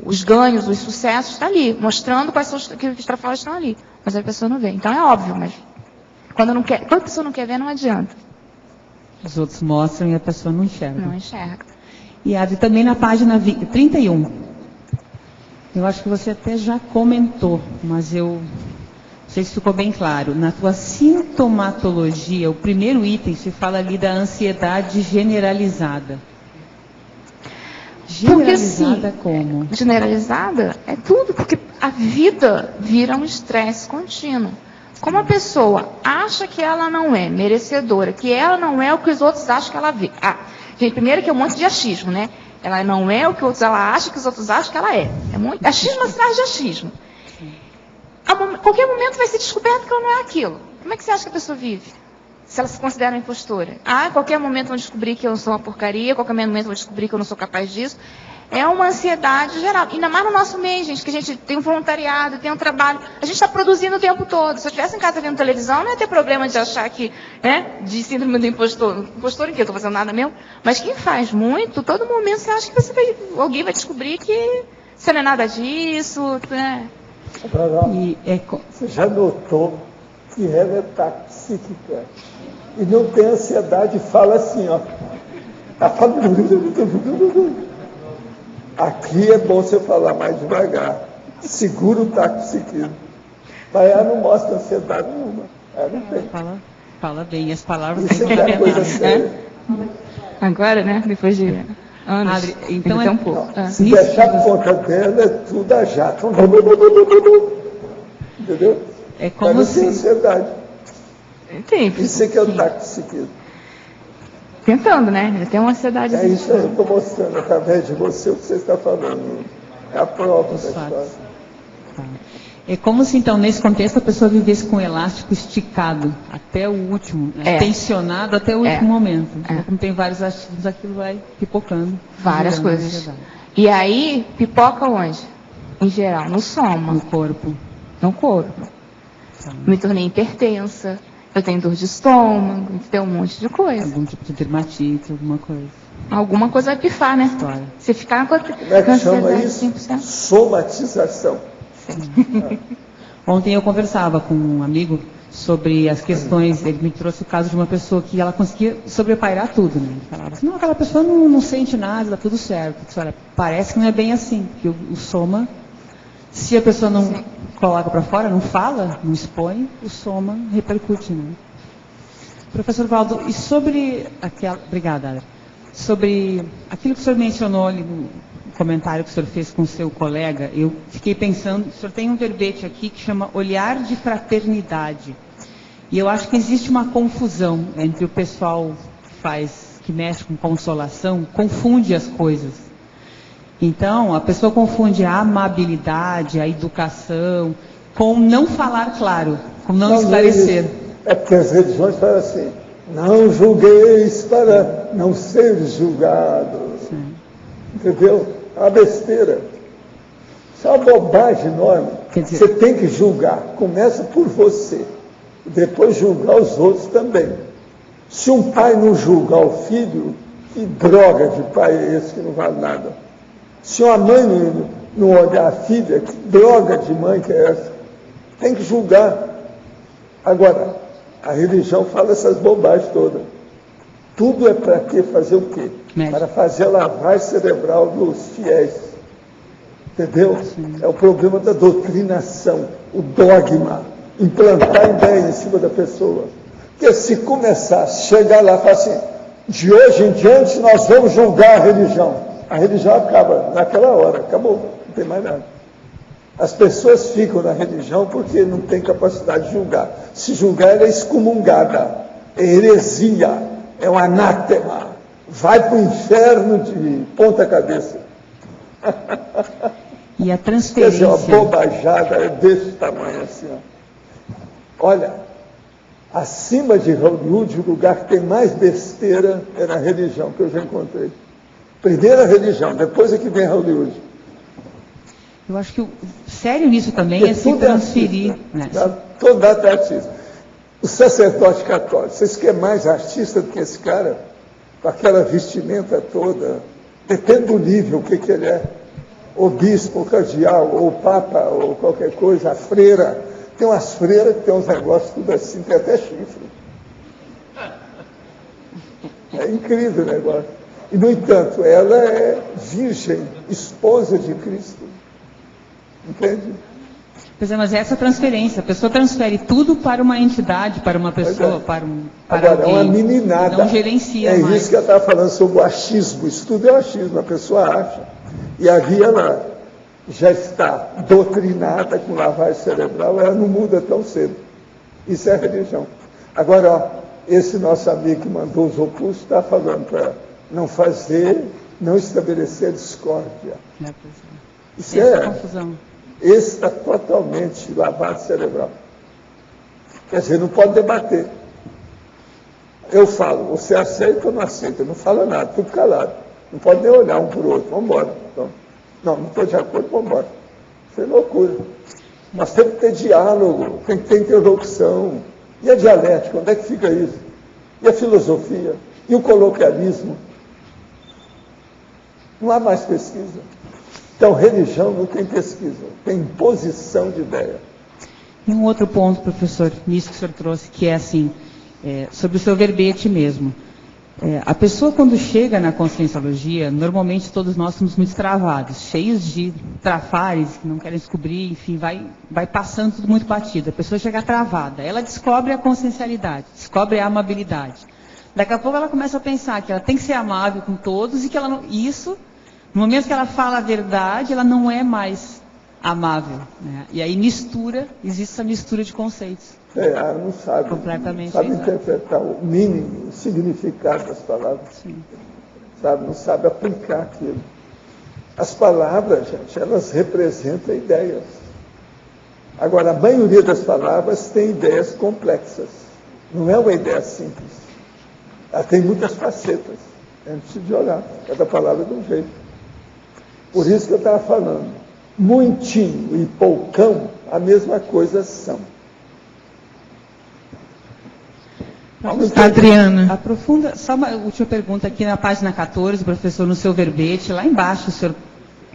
os ganhos, os sucessos, está ali, mostrando quais são que os trafores estão ali. Mas a pessoa não vê. Então é óbvio, mas quando a pessoa não quer ver, não adianta. Os outros mostram e a pessoa não enxerga. Não enxerga. E Adri, também na página 31. Eu acho que você até já comentou, mas eu não sei se ficou bem claro. Na tua sintomatologia, o primeiro item, se fala ali da ansiedade generalizada. Generalizada como? Generalizada é tudo, porque a vida vira um estresse contínuo. Como a pessoa acha que ela não é merecedora, que ela não é o que os outros acham que ela vê. Gente, primeiro que é um monte de achismo, né? Ela não é o que ela acha que os outros acham que ela é. É muito achismo atrás de achismo. A qualquer momento vai ser descoberto que ela não é aquilo. Como é que você acha que a pessoa vive? Se ela se considera uma impostora. A qualquer momento vão descobrir que eu sou uma porcaria, a qualquer momento vão descobrir que eu não sou capaz disso. É uma ansiedade geral. Ainda mais no nosso meio, gente, que a gente tem um voluntariado, tem um trabalho. A gente está produzindo o tempo todo. Se eu estivesse em casa vendo televisão, não ia ter problema de achar que, né, de síndrome do impostor. Impostor em quê? Eu estou fazendo nada mesmo. Mas quem faz muito, todo momento você acha que alguém vai descobrir que você não é nada disso, né? Você já notou que ela está psíquica e não tem ansiedade, fala assim, ó. Aqui é bom você falar mais devagar. Segura o taxi. Mas ela não mostra ansiedade nenhuma. Ela não tem. Fala bem, as palavras isso é uma coisa séria. Agora, né? Depois de anos. Adri, então é um pouco. Se deixar a ponta dela, é tudo a jato. Entendeu? É como se... tem ansiedade. Tem. Isso é que é o taxi. Tentando, né? Ele tem uma ansiedade. É isso aí, eu estou mostrando através de você o que você está falando. É a prova da história. É como se, então, nesse contexto, a pessoa vivesse com o elástico esticado até o último, né? Tensionado até o último momento. Então, como tem vários achismos, aquilo vai pipocando. Várias coisas. E aí, pipoca onde? Em geral, no soma. No corpo. No corpo. Me tornei hipertensa. Eu tenho dor de estômago, tem um monte de coisa. Algum tipo de dermatite, alguma coisa. Alguma coisa vai pifar, né? Claro. Se ficar com como é que chama isso? 5%. Somatização. Ontem eu conversava com um amigo sobre as questões, ele me trouxe o caso de uma pessoa que ela conseguia sobrepairar tudo, né? Ele falava assim, não, aquela pessoa não sente nada, está tudo certo. Eu disse, olha, parece que não é bem assim, porque o soma, se a pessoa não coloca para fora, não fala, não expõe, o soma repercute, né? Professor Valdo, e sobre aquela... Obrigada, Adri. Sobre aquilo que o senhor mencionou ali no comentário que o senhor fez com o seu colega, eu fiquei pensando, o senhor tem um verbete aqui que chama olhar de fraternidade. E eu acho que existe uma confusão entre o pessoal que mexe com consolação, confunde as coisas. Então, a pessoa confunde a amabilidade, a educação, com não falar claro, com não esclarecer. É porque as religiões falam assim, não julgueis para não ser julgado. Sim. Entendeu? É uma besteira. Isso é uma bobagem enorme. Você tem que julgar. Começa por você. E depois julgar os outros também. Se um pai não julgar o filho, que droga de pai é esse que não vale nada? Se uma mãe não olhar a filha, que droga de mãe que é essa? Tem que julgar. Agora, a religião fala essas bobagens todas. Tudo é para quê? Fazer o quê? Para fazer a lavagem cerebral dos fiéis. Entendeu? Sim. É o problema da doutrinação, o dogma, implantar ideia em cima da pessoa. Porque se começar, chegar lá e falar assim, de hoje em diante nós vamos julgar a religião acaba naquela hora, acabou, não tem mais nada. As pessoas ficam na religião porque não tem capacidade de julgar. Se julgar, ela é excomungada, é heresia, é um anátema, vai para o inferno de ponta cabeça. E a transferência... Quer dizer, uma bobajada desse tamanho assim. Ó. Olha, acima de Hollywood, o lugar que tem mais besteira é na religião, que eu já encontrei. Primeiro a religião, depois é que vem Hollywood. Eu acho que o sério nisso também é se transferir. Artista, né? Todo data é artista. O sacerdote católico, vocês querem mais artista do que esse cara? Com aquela vestimenta toda, depende do nível, o que ele é. O bispo, o cardeal, ou o papa, ou qualquer coisa, a freira. Tem umas freiras que tem uns negócios tudo assim, tem até chifre. É incrível o negócio. E, no entanto, ela é virgem, esposa de Cristo. Entende? Pois é, mas essa transferência, a pessoa transfere tudo para uma entidade, para uma pessoa, para Agora, alguém. uma meninada. Não gerencia é mais. Isso que eu estava falando sobre o achismo. Isso tudo é o achismo, a pessoa acha. E ali ela já está doutrinada com lavagem cerebral, ela não muda tão cedo. Isso é religião. Agora, ó, esse nosso amigo que mandou os opustos está falando para não fazer, não estabelecer discórdia. Isso é confusão. Esse está totalmente lavado cerebral. Quer dizer, não pode debater. Eu falo, você aceita ou não aceita? Não fala nada, tudo calado. Não pode nem olhar um para o outro, vamos embora. Então, não estou de acordo, vamos embora. Isso é loucura. Nós temos que ter diálogo, tem que ter interlocução. E a dialética, onde é que fica isso? E a filosofia? E o coloquialismo? Não há mais pesquisa. Então, religião não tem pesquisa, tem imposição de ideia. E um outro ponto, professor, nisso que o senhor trouxe, que é assim, sobre o seu verbete mesmo. A pessoa, quando chega na conscienciologia, normalmente todos nós somos muito travados, cheios de trafares, que não querem descobrir, enfim, vai passando tudo muito batido. A pessoa chega travada, ela descobre a consciencialidade, descobre a amabilidade. Daqui a pouco ela começa a pensar que ela tem que ser amável com todos e que ela não, isso, no momento que ela fala a verdade, ela não é mais amável. Né? E aí existe essa mistura de conceitos. Ela não sabe, completamente sabe interpretar o mínimo, o significado das palavras. Sim. Sabe, não sabe aplicar aquilo. As palavras, gente, elas representam ideias. Agora, a maioria das palavras tem ideias complexas. Não é uma ideia simples. Ela tem muitas facetas. A gente precisa de olhar. Cada palavra é de um jeito. Por isso que eu estava falando. Muitinho e poucão, a mesma coisa são. Adriana. Aprofunda, só uma última pergunta aqui na página 14, professor, no seu verbete, lá embaixo, o senhor,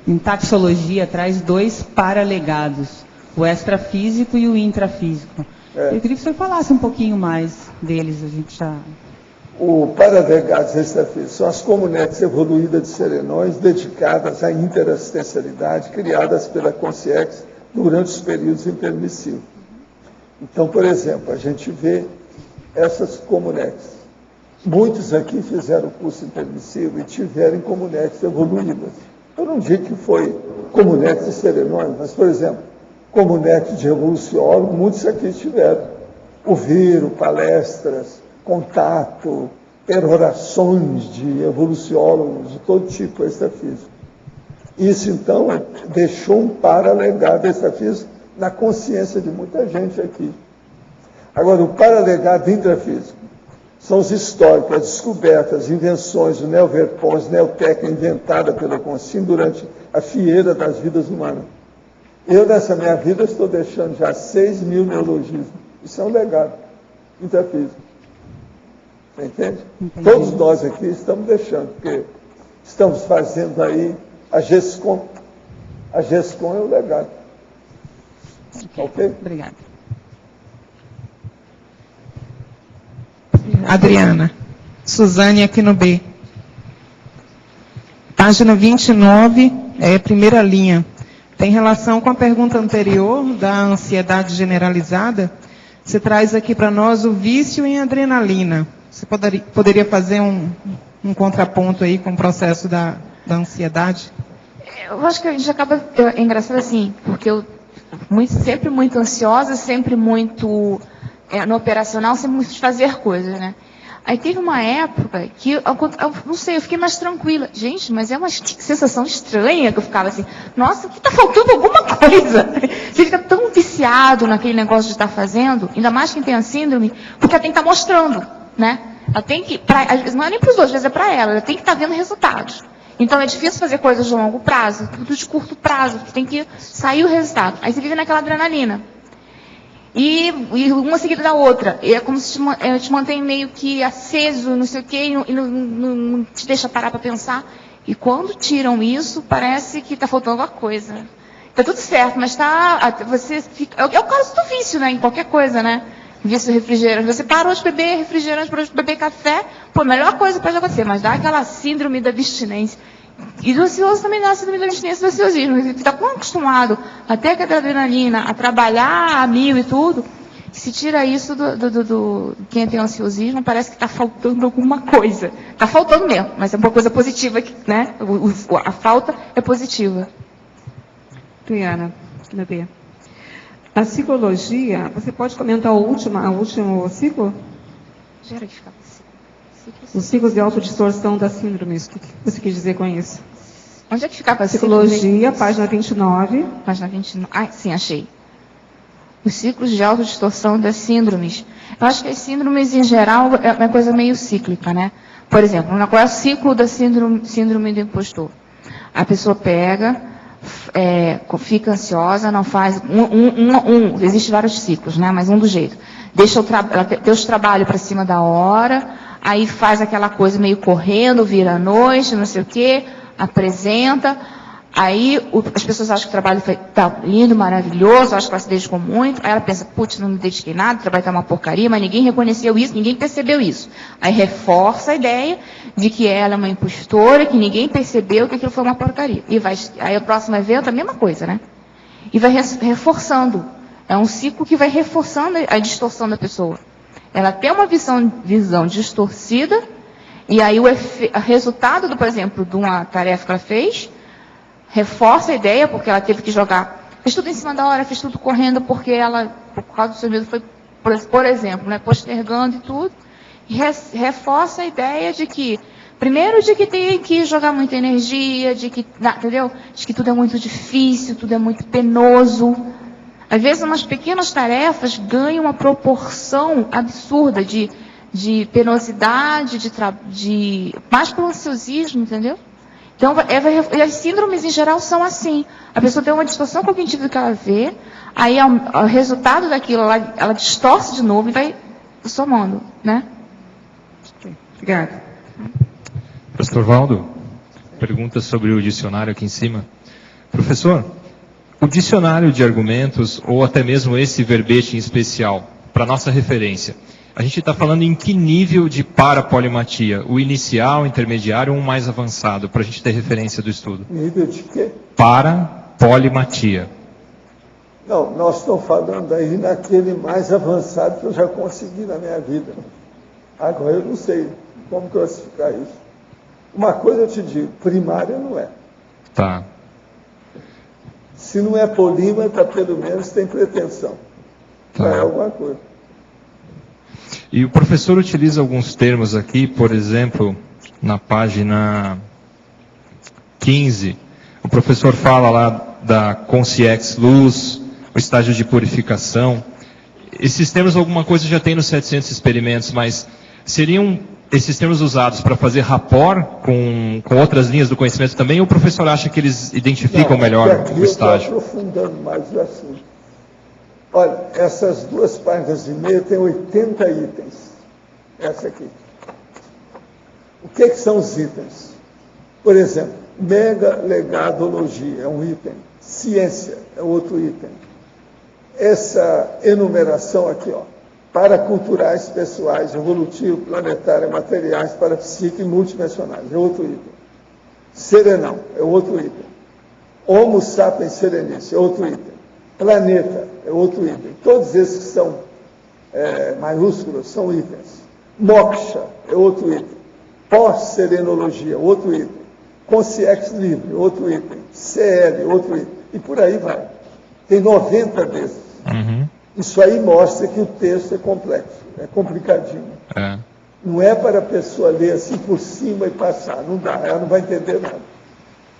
em taxologia, traz 2 paralegados, o extrafísico e o intrafísico. Eu queria que o senhor falasse um pouquinho mais deles, a gente já... O paralegados extrafísicos são as comunetes evoluídas de serenões dedicadas à interassistencialidade, criadas pela Consciex durante os períodos intermissivos. Então, por exemplo, a gente vê essas comunetes. Muitos aqui fizeram o curso intermissivo e tiveram comunetes evoluídas. Eu não digo que foi comunetes de serenões, mas, por exemplo, comunetes de evoluciólogo, muitos aqui tiveram. Ouviram palestras, contato, perorações de evoluciólogos de todo tipo extrafísico. Isso, então, deixou um paralegado extrafísico na consciência de muita gente aqui. Agora, o paralegado intrafísico são os históricos, as descobertas, as invenções, o neoverpons, neoteca inventada pela consciência durante a fieira das vidas humanas. Eu, nessa minha vida, estou deixando já 6.000 neologismos. Isso é um legado intrafísico. Você entende? Entendi. Todos nós aqui estamos deixando, porque estamos fazendo aí a GESCOM. A GESCOM é o legado. Ok? Obrigada. Adriana. Suzane aqui no B. Página 29, primeira linha. Tem relação com a pergunta anterior da ansiedade generalizada. Você traz aqui para nós o vício em adrenalina. Você poderia fazer um contraponto aí com o processo da ansiedade? Eu acho que a gente acaba... É engraçado assim, porque eu sempre muito ansiosa, sempre muito... no operacional, sempre muito de fazer coisas, né? Aí teve uma época que, eu não sei, eu fiquei mais tranquila. Gente, mas é uma sensação estranha que eu ficava assim, nossa, aqui está faltando alguma coisa. Você fica tão viciado naquele negócio de estar fazendo, ainda mais quem tem a síndrome, porque ela tem que estar mostrando, né? Ela tem que, não é nem para os outros, às vezes é para ela tem que estar vendo resultados. Então é difícil fazer coisas de longo prazo, tudo de curto prazo, tem que sair o resultado. Aí você vive naquela adrenalina. E uma seguida da outra. É como se te mantém meio que aceso, não sei o quê, e não te deixa parar para pensar. E quando tiram isso, parece que está faltando alguma coisa. Está tudo certo, mas você fica... É o caso do vício, né? Em qualquer coisa, né? Vício refrigerante. Você parou de beber refrigerante, parou de beber café, pô, a melhor coisa pode acontecer, mas dá aquela síndrome da abstinência. E do ansioso também dá síndrome da abstinência do ansiosismo. Ele está tão acostumado até com a adrenalina, a trabalhar a mil e tudo, que se tira isso do quem tem ansiosismo, parece que está faltando alguma coisa. Está faltando mesmo, mas é uma coisa positiva, né? A falta é positiva. Tuiana, na B. A psicologia, você pode comentar o último ciclo? Os ciclos de autodistorção da síndrome. O que você quis dizer com isso? Onde é que ficava a psicologia, página 29. Página 29. Ah, sim, achei. Os ciclos de autodistorção das síndromes. Eu acho que as síndromes, em geral, é uma coisa meio cíclica, né? Por exemplo, qual é o ciclo da síndrome do impostor? A pessoa pega, fica ansiosa, não faz... Existem vários ciclos, né? Mas um do jeito. Deixa o trabalho para cima da hora, aí faz aquela coisa meio correndo, vira à noite, não sei o quê, apresenta... Aí as pessoas acham que o trabalho está lindo, maravilhoso, acham que ela se dedicou muito, aí ela pensa, putz, não me dediquei nada, o trabalho está uma porcaria, mas ninguém reconheceu isso, ninguém percebeu isso. Aí reforça a ideia de que ela é uma impostora, que ninguém percebeu que aquilo foi uma porcaria. Aí o próximo evento é a mesma coisa, né? E vai reforçando. É um ciclo que vai reforçando a distorção da pessoa. Ela tem uma visão distorcida, e aí o resultado, por exemplo, de uma tarefa que ela fez, reforça a ideia, porque ela teve que fez tudo em cima da hora, fez tudo correndo, porque ela, por causa do seu medo, foi, por exemplo, né, postergando e tudo, e reforça a ideia de que, primeiro, de que tem que jogar muita energia, entendeu? De que tudo é muito difícil, tudo é muito penoso. Às vezes, umas pequenas tarefas ganham uma proporção absurda de penosidade, mais pelo ansiosismo, entendeu? Então, as síndromes em geral são assim. A pessoa tem uma distorção cognitiva que ela vê, aí o resultado daquilo, ela distorce de novo e vai somando, né? Obrigada. Pastor Valdo, pergunta sobre o dicionário aqui em cima. Professor, o dicionário de argumentos, ou até mesmo esse verbete em especial, para nossa referência, a gente está falando em que nível de parapolimatia? O inicial, o intermediário ou um mais avançado, para a gente ter referência do estudo? Nível de quê? Parapolimatia. Não, nós estamos falando aí naquele mais avançado que eu já consegui na minha vida. Agora eu não sei como classificar isso. Uma coisa eu te digo, primária não é. Tá. Se não é polímata, pelo menos tem pretensão. Tá. É alguma coisa. E o professor utiliza alguns termos aqui, por exemplo, na página 15, o professor fala lá da consciex luz, o estágio de purificação. Esses termos, alguma coisa já tem nos 700 experimentos, mas seriam esses termos usados para fazer rapport com outras linhas do conhecimento também, ou o professor acha que eles identificam melhor o estágio? Eu estou aprofundando mais o assunto. Olha, essas 2 páginas e meia tem 80 itens. Essa aqui. O que são os itens? Por exemplo, megalegadologia é um item. Ciência é outro item. Essa enumeração aqui, ó. Paraculturais, pessoais, evolutivo, planetária, materiais, parapsíquico e multidimensionais é outro item. Serenal é outro item. Homo sapiens serenice é outro item. Planeta é outro item. Todos esses que são maiúsculos são itens. Moksha é outro item. Pós-serenologia, outro item. Consciex livre, outro item. CL, outro item. E por aí vai. Tem 90 desses. Uhum. Isso aí mostra que o texto é complexo, é complicadinho. Não é para a pessoa ler assim por cima e passar. Não dá, ela não vai entender nada.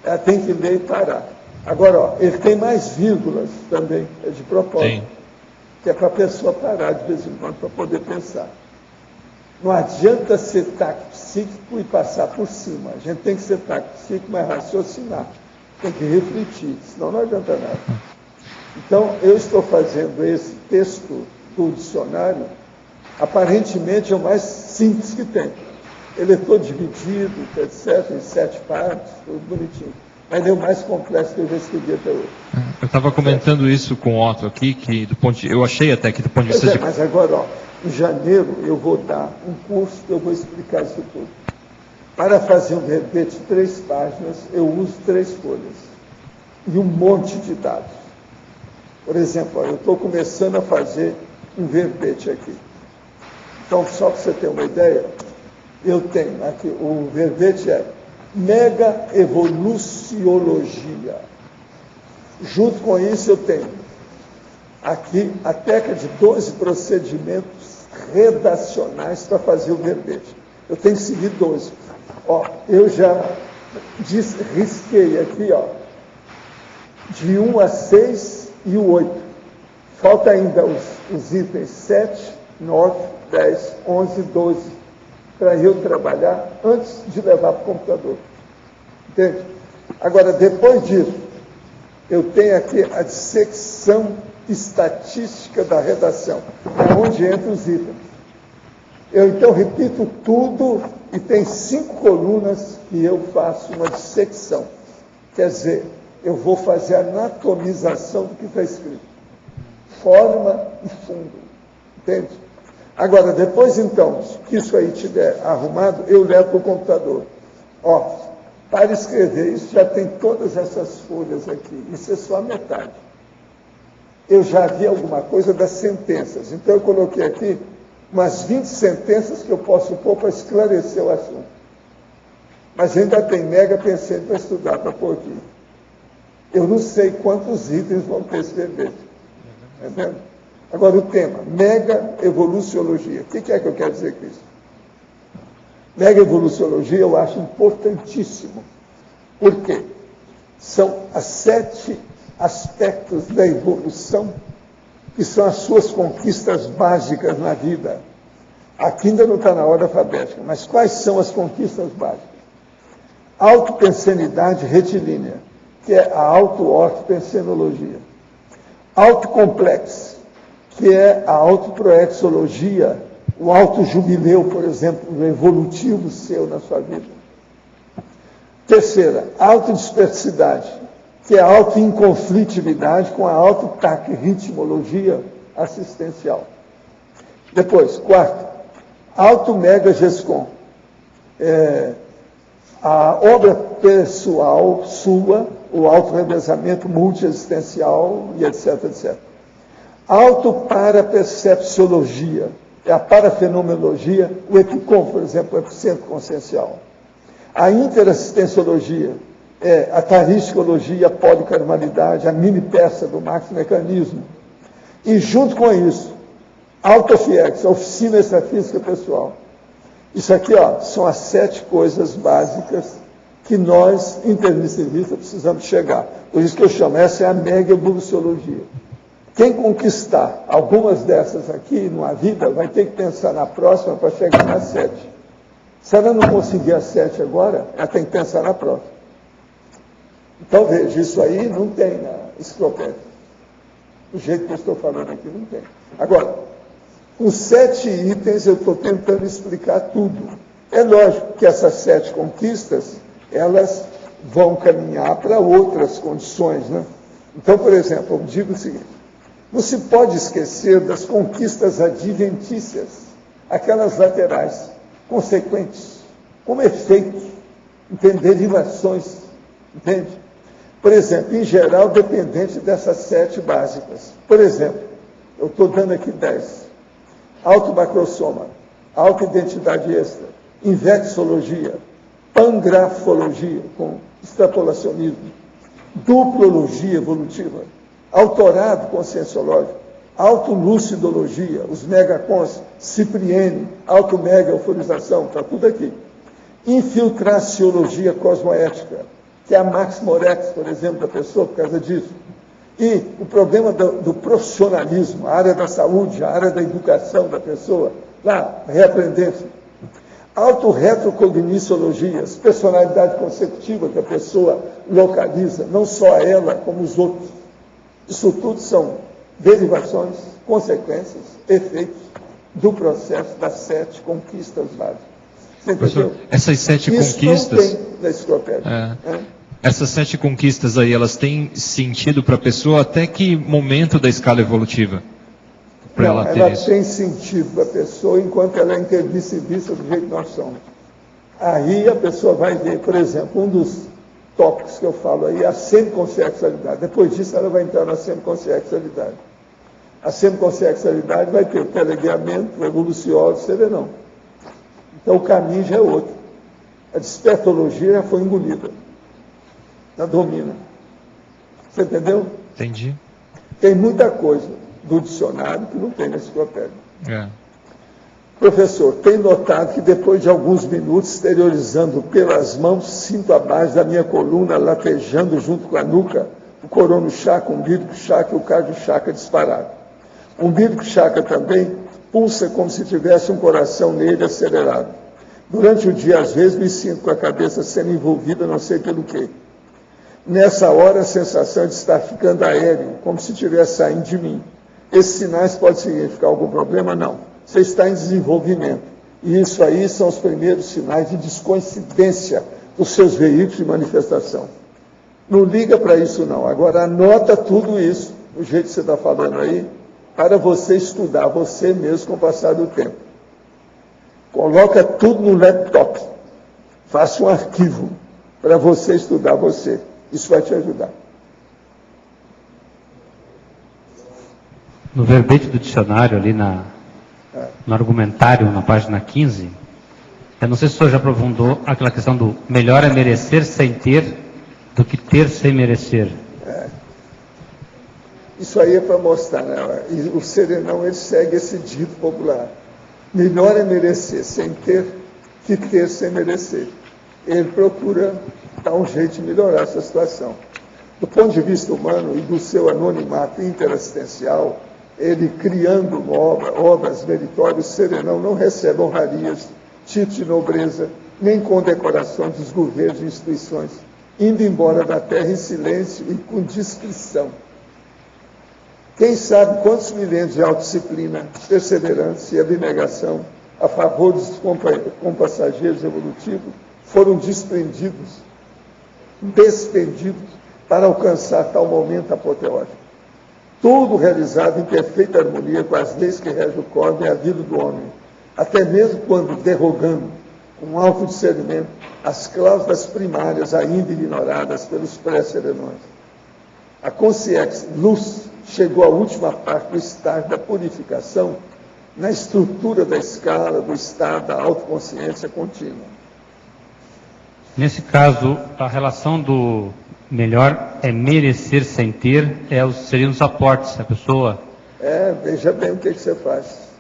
Ela tem que ler e parar. Agora, ó, ele tem mais vírgulas também, é de propósito. Que é para a pessoa parar de vez em quando para poder pensar. Não adianta ser tato psíquico e passar por cima. A gente tem que ser tato psíquico, mas raciocinar. Tem que refletir, senão não adianta nada. Então, eu estou fazendo esse texto do dicionário, aparentemente é o mais simples que tem. Ele é todo dividido, etc., em 7 partes, tudo bonitinho. Mas é o mais complexo que eu já escrevi até hoje. Eu estava comentando isso com o Otto aqui, que eu achei até que do ponto de vista Mas agora, ó, em janeiro, eu vou dar um curso que eu vou explicar isso tudo. Para fazer um verbete de 3 páginas, eu uso 3 folhas e um monte de dados. Por exemplo, eu estou começando a fazer um verbete aqui. Então, só para você ter uma ideia, eu tenho aqui, o verbete é mega evoluciologia. Junto com isso, eu tenho aqui a técnica de 12 procedimentos redacionais para fazer o verbete. Eu tenho que seguir 12. Ó, eu já risquei aqui, ó, de 1 a 6 e o 8. Falta ainda os itens 7, 9, 10, 11, 12, para eu trabalhar antes de levar para o computador. Entende? Agora, depois disso, eu tenho aqui a dissecção estatística da redação, é onde entram os itens. Eu, então, repito tudo e tem 5 colunas que eu faço uma dissecção. Quer dizer, eu vou fazer a anatomização do que está escrito. Forma e fundo. Entende? Agora, depois, então, que isso aí estiver arrumado, eu levo para o computador. Ó, para escrever isso, já tem todas essas folhas aqui. Isso é só a metade. Eu já vi alguma coisa das sentenças. Então, eu coloquei aqui umas 20 sentenças que eu posso pôr para esclarecer o assunto. Mas ainda tem mega pensando para estudar, para pôr aqui. Eu não sei quantos itens vão ter esse verbete. Entendeu? Agora, o tema, mega evoluciologia. O que é que eu quero dizer com isso? Mega evoluciologia eu acho importantíssimo. Por quê? São as 7 aspectos da evolução que são as suas conquistas básicas na vida. Aqui ainda não está na ordem alfabética, mas quais são as conquistas básicas? Autopensenidade retilínea, que é a auto-ortopensenologia. Autocomplexo, que é a autoproexologia, o autojubileu, por exemplo, o evolutivo seu na sua vida. Terceira, autodispersidade, que é a autoinconflitividade com a autotaquirritmologia assistencial. Depois, quarto, auto-mega-gescom, a obra pessoal sua, o auto-revezamento multiexistencial e etc, etc. Auto-parapercepciologia, é a parafenomenologia, o epicom, por exemplo, o epicentro consciencial. A interassistenciologia, é a tariscologia, a policarmalidade, a mini-peça do maxi-mecanismo. E junto com isso, autofiex, a oficina extrafísica pessoal. Isso aqui, ó, são as 7 coisas básicas que nós, intermissivistas, precisamos chegar. Por isso que eu chamo, essa é a mega evoluciologia. Quem conquistar algumas dessas aqui numa vida, vai ter que pensar na próxima para chegar nas 7. Se ela não conseguir as 7 agora, ela tem que pensar na próxima. Então, veja, isso aí não tem na enciclopédia. Do jeito que eu estou falando aqui, não tem. Agora, com 7 itens, eu estou tentando explicar tudo. É lógico que essas 7 conquistas, elas vão caminhar para outras condições, né? Então, por exemplo, eu digo o seguinte, não se pode esquecer das conquistas adventícias, aquelas laterais, consequentes, como efeitos, derivações, entende? Por exemplo, em geral, dependente dessas 7 básicas. Por exemplo, eu estou dando aqui 10. Automacrosoma, autoidentidade extra, invexologia, pangrafologia, com extrapolacionismo, duplologia evolutiva, autorado conscienciológico, autolucidologia, os megacons, cipriene, automega euforização, está tudo aqui. Infiltraciologia cosmoética, que é a maximorex, por exemplo, da pessoa, por causa disso. E o problema do profissionalismo, a área da saúde, a área da educação da pessoa, lá, a reaprendência. Autorretrocogniциologias, personalidade consecutiva que a pessoa localiza, não só ela, como os outros. Isso tudo são derivações, consequências, efeitos do processo das 7 conquistas básicas. Você entendeu? Essas 7 Isso conquistas... não tem na enciclopédia. Essas 7 conquistas aí, elas têm sentido para a pessoa até que momento da escala evolutiva? Para ela ter isso? Tem sentido para a pessoa enquanto ela é intermissivista do jeito que nós somos. Aí a pessoa vai ver, por exemplo, um dos tópicos que eu falo aí é a semiconssexualidade. Depois disso, ela vai entrar na semiconssexualidade. A semiconssexualidade vai ter o teleguiamento, o evoluciólogo, o serenão. Então, o caminho já é outro. A despertologia já foi engolida. Já domina. Você entendeu? Entendi. Tem muita coisa do dicionário que não tem na enciclopédia. É. Professor, tenho notado que depois de alguns minutos, exteriorizando pelas mãos, sinto a base da minha coluna latejando junto com a nuca, o corono chakra, o umbilico chakra e o cardio chakra disparado. O umbilico chakra também pulsa como se tivesse um coração nele acelerado. Durante o dia, às vezes, me sinto com a cabeça sendo envolvida, não sei pelo quê. Nessa hora, a sensação de estar ficando aéreo, como se estivesse saindo de mim. Esses sinais podem significar algum problema? Não. Você está em desenvolvimento. E isso aí são os primeiros sinais de descoincidência dos seus veículos de manifestação. Não liga para isso, não. Agora, anota tudo isso, do jeito que você está falando aí, para você estudar você mesmo com o passar do tempo. Coloca tudo no laptop. Faça um arquivo para você estudar você. Isso vai te ajudar. No verbete do dicionário, ali no argumentário, na página 15, eu não sei se o senhor já aprofundou aquela questão do melhor é merecer sem ter do que ter sem merecer. Isso aí é para mostrar, né? E o serenão, ele segue esse dito popular. Melhor é merecer sem ter que ter sem merecer. Ele procura dar um jeito de melhorar essa situação. Do ponto de vista humano e do seu anonimato interassistencial, ele criando obras meritórias, o serenão não recebe honrarias, título de nobreza, nem condecoração dos governos e instituições, indo embora da terra em silêncio e com discrição. Quem sabe quantos milênios de autodisciplina, perseverança e abnegação a favor dos compassageiros evolutivos foram despendidos para alcançar tal momento apoteótico. Tudo realizado em perfeita harmonia com as leis que regem o cosmos e a vida do homem, até mesmo quando derrogando, com alto discernimento, as cláusulas primárias ainda ignoradas pelos pré-serenões. A consciência, luz, chegou à última parte do estágio da purificação na estrutura da escala do estado da autoconsciência contínua. Nesse caso, a relação do melhor é merecer sem ter, seriam os aportes, a pessoa... Veja bem o que você faz.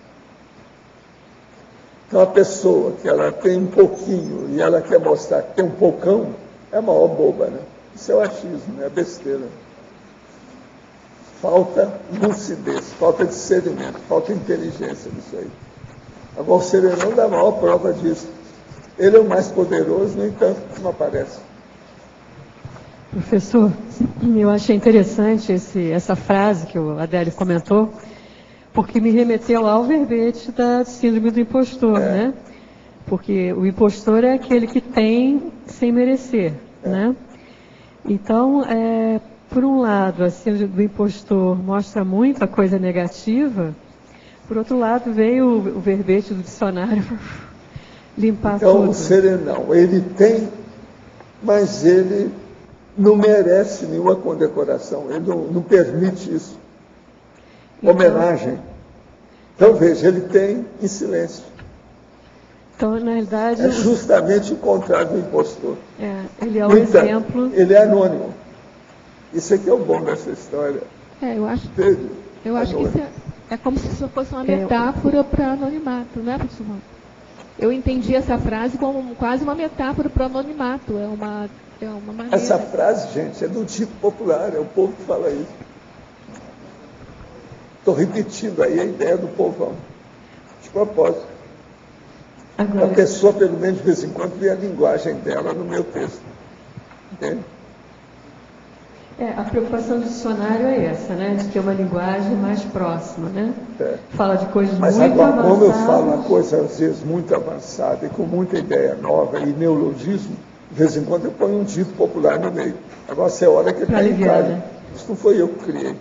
Então, a pessoa que ela tem um pouquinho e ela quer mostrar que tem um pocão, é a maior boba, né? Isso é o achismo, é besteira. Falta lucidez, falta discernimento, falta inteligência nisso aí. Agora, o serenão dá a maior prova disso. Ele é o mais poderoso, no entanto, não aparece. Professor, eu achei interessante essa frase que o Adélio comentou, porque me remeteu ao verbete da síndrome do impostor, né? Porque o impostor é aquele que tem sem merecer, né? Então, por um lado, a síndrome do impostor mostra muita coisa negativa, por outro lado, veio o verbete do dicionário limpar tudo. Então, o serenão, ele tem, mas ele não merece nenhuma condecoração, ele não permite isso. Homenagem. Então, veja, ele tem em silêncio. Então, na realidade... É justamente o contrário do impostor. Ele é o exemplo... Ele é anônimo. Isso aqui é o bom dessa história. Eu acho que isso é como se isso fosse uma metáfora para anonimato, não é, professor? Eu entendi essa frase como quase uma metáfora para o anonimato. É uma maneira... Essa frase, gente, é do tipo popular, é o povo que fala isso. Estou repetindo aí a ideia do povão, de propósito. A pessoa, pelo menos de vez em quando, vê a linguagem dela no meu texto. Entende? A preocupação do dicionário é essa, né? De ter uma linguagem mais próxima, né? Fala de coisas muito avançadas. Mas agora, como eu falo uma coisa, às vezes, muito avançada e com muita ideia nova e neologismo, de vez em quando eu ponho um dito popular no meio. Agora, você olha que está em casa. Isso não foi eu que criei.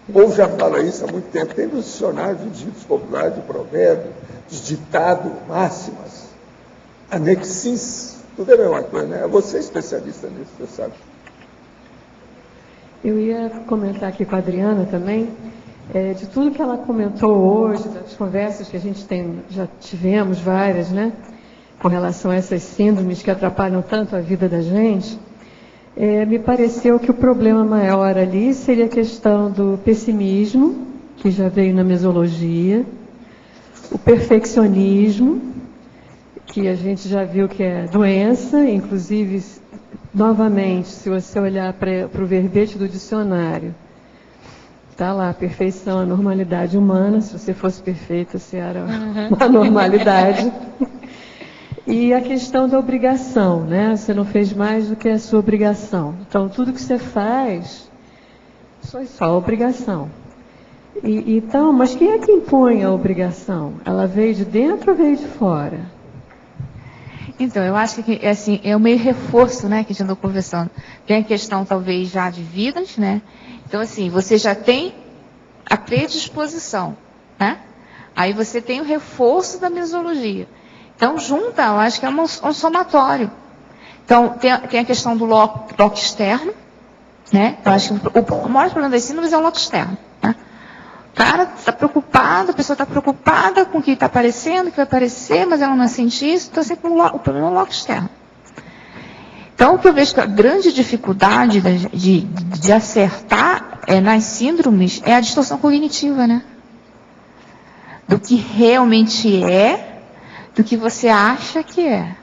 O povo já fala isso há muito tempo. Tem nos dicionários de ditos populares, de provérbios, de ditado, máximas. Anexins, tudo é a mesma coisa, né? Você é especialista nisso, você sabe. Eu ia comentar aqui com a Adriana também, de tudo que ela comentou hoje, das conversas que a gente já tivemos várias, né? Com relação a essas síndromes que atrapalham tanto a vida da gente, me pareceu que o problema maior ali seria a questão do pessimismo, que já veio na mesologia, o perfeccionismo, que a gente já viu que é doença, inclusive, novamente, se você olhar para o verbete do dicionário, está lá, perfeição, a normalidade humana, se você fosse perfeita, você era uma normalidade. E a questão da obrigação, né? Você não fez mais do que a sua obrigação. Então, tudo que você faz, foi só obrigação. Então, mas quem é que impõe a obrigação? Ela veio de dentro ou veio de fora? Então, eu acho que assim, é o meio reforço, né, que a gente andou conversando. Tem a questão, talvez, já de vidas, né? Então, assim, você já tem a predisposição, né? Aí você tem o reforço da mesologia. Então, junta, eu acho que é um somatório. Então, tem a questão do loco externo, né? Eu acho que o maior problema das síndromes é o loco externo, né? O cara está preocupado, a pessoa está preocupada com o que está aparecendo, o que vai aparecer, mas ela não sente isso, então sempre o problema é o loco externo. Então, o que eu vejo que a grande dificuldade de acertar nas síndromes é a distorção cognitiva, né? Do que realmente é, do que você acha que é.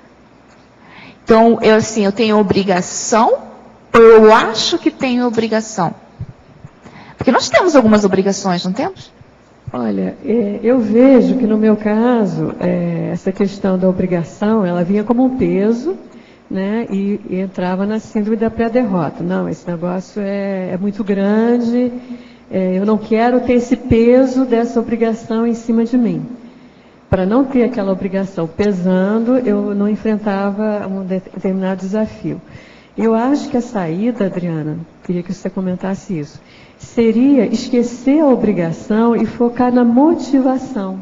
Então, eu tenho obrigação, ou eu acho que tenho obrigação. Porque nós temos algumas obrigações, não temos? Olha, eu vejo que no meu caso, essa questão da obrigação, ela vinha como um peso, né, e entrava na síndrome da pré-derrota. Não, esse negócio é muito grande, eu não quero ter esse peso dessa obrigação em cima de mim. Para não ter aquela obrigação pesando, eu não enfrentava um determinado desafio. Eu acho que a saída, Adriana, queria que você comentasse isso, seria esquecer a obrigação e focar na motivação.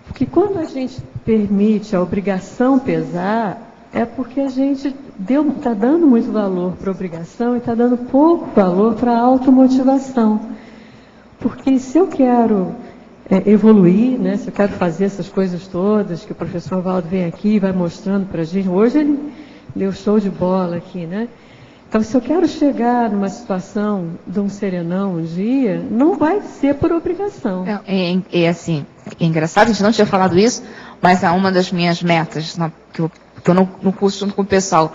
Porque quando a gente permite a obrigação pesar, é porque a gente está dando muito valor para a obrigação e está dando pouco valor para a automotivação. Porque se eu quero evoluir, né, se eu quero fazer essas coisas todas que o professor Valdo vem aqui e vai mostrando para a gente, hoje ele deu show de bola aqui, né? Então, se eu quero chegar numa situação de um serenão um dia, não vai ser por obrigação. Assim, é engraçado, a gente não tinha falado isso, mas é uma das minhas metas, que eu estou no curso junto com o pessoal,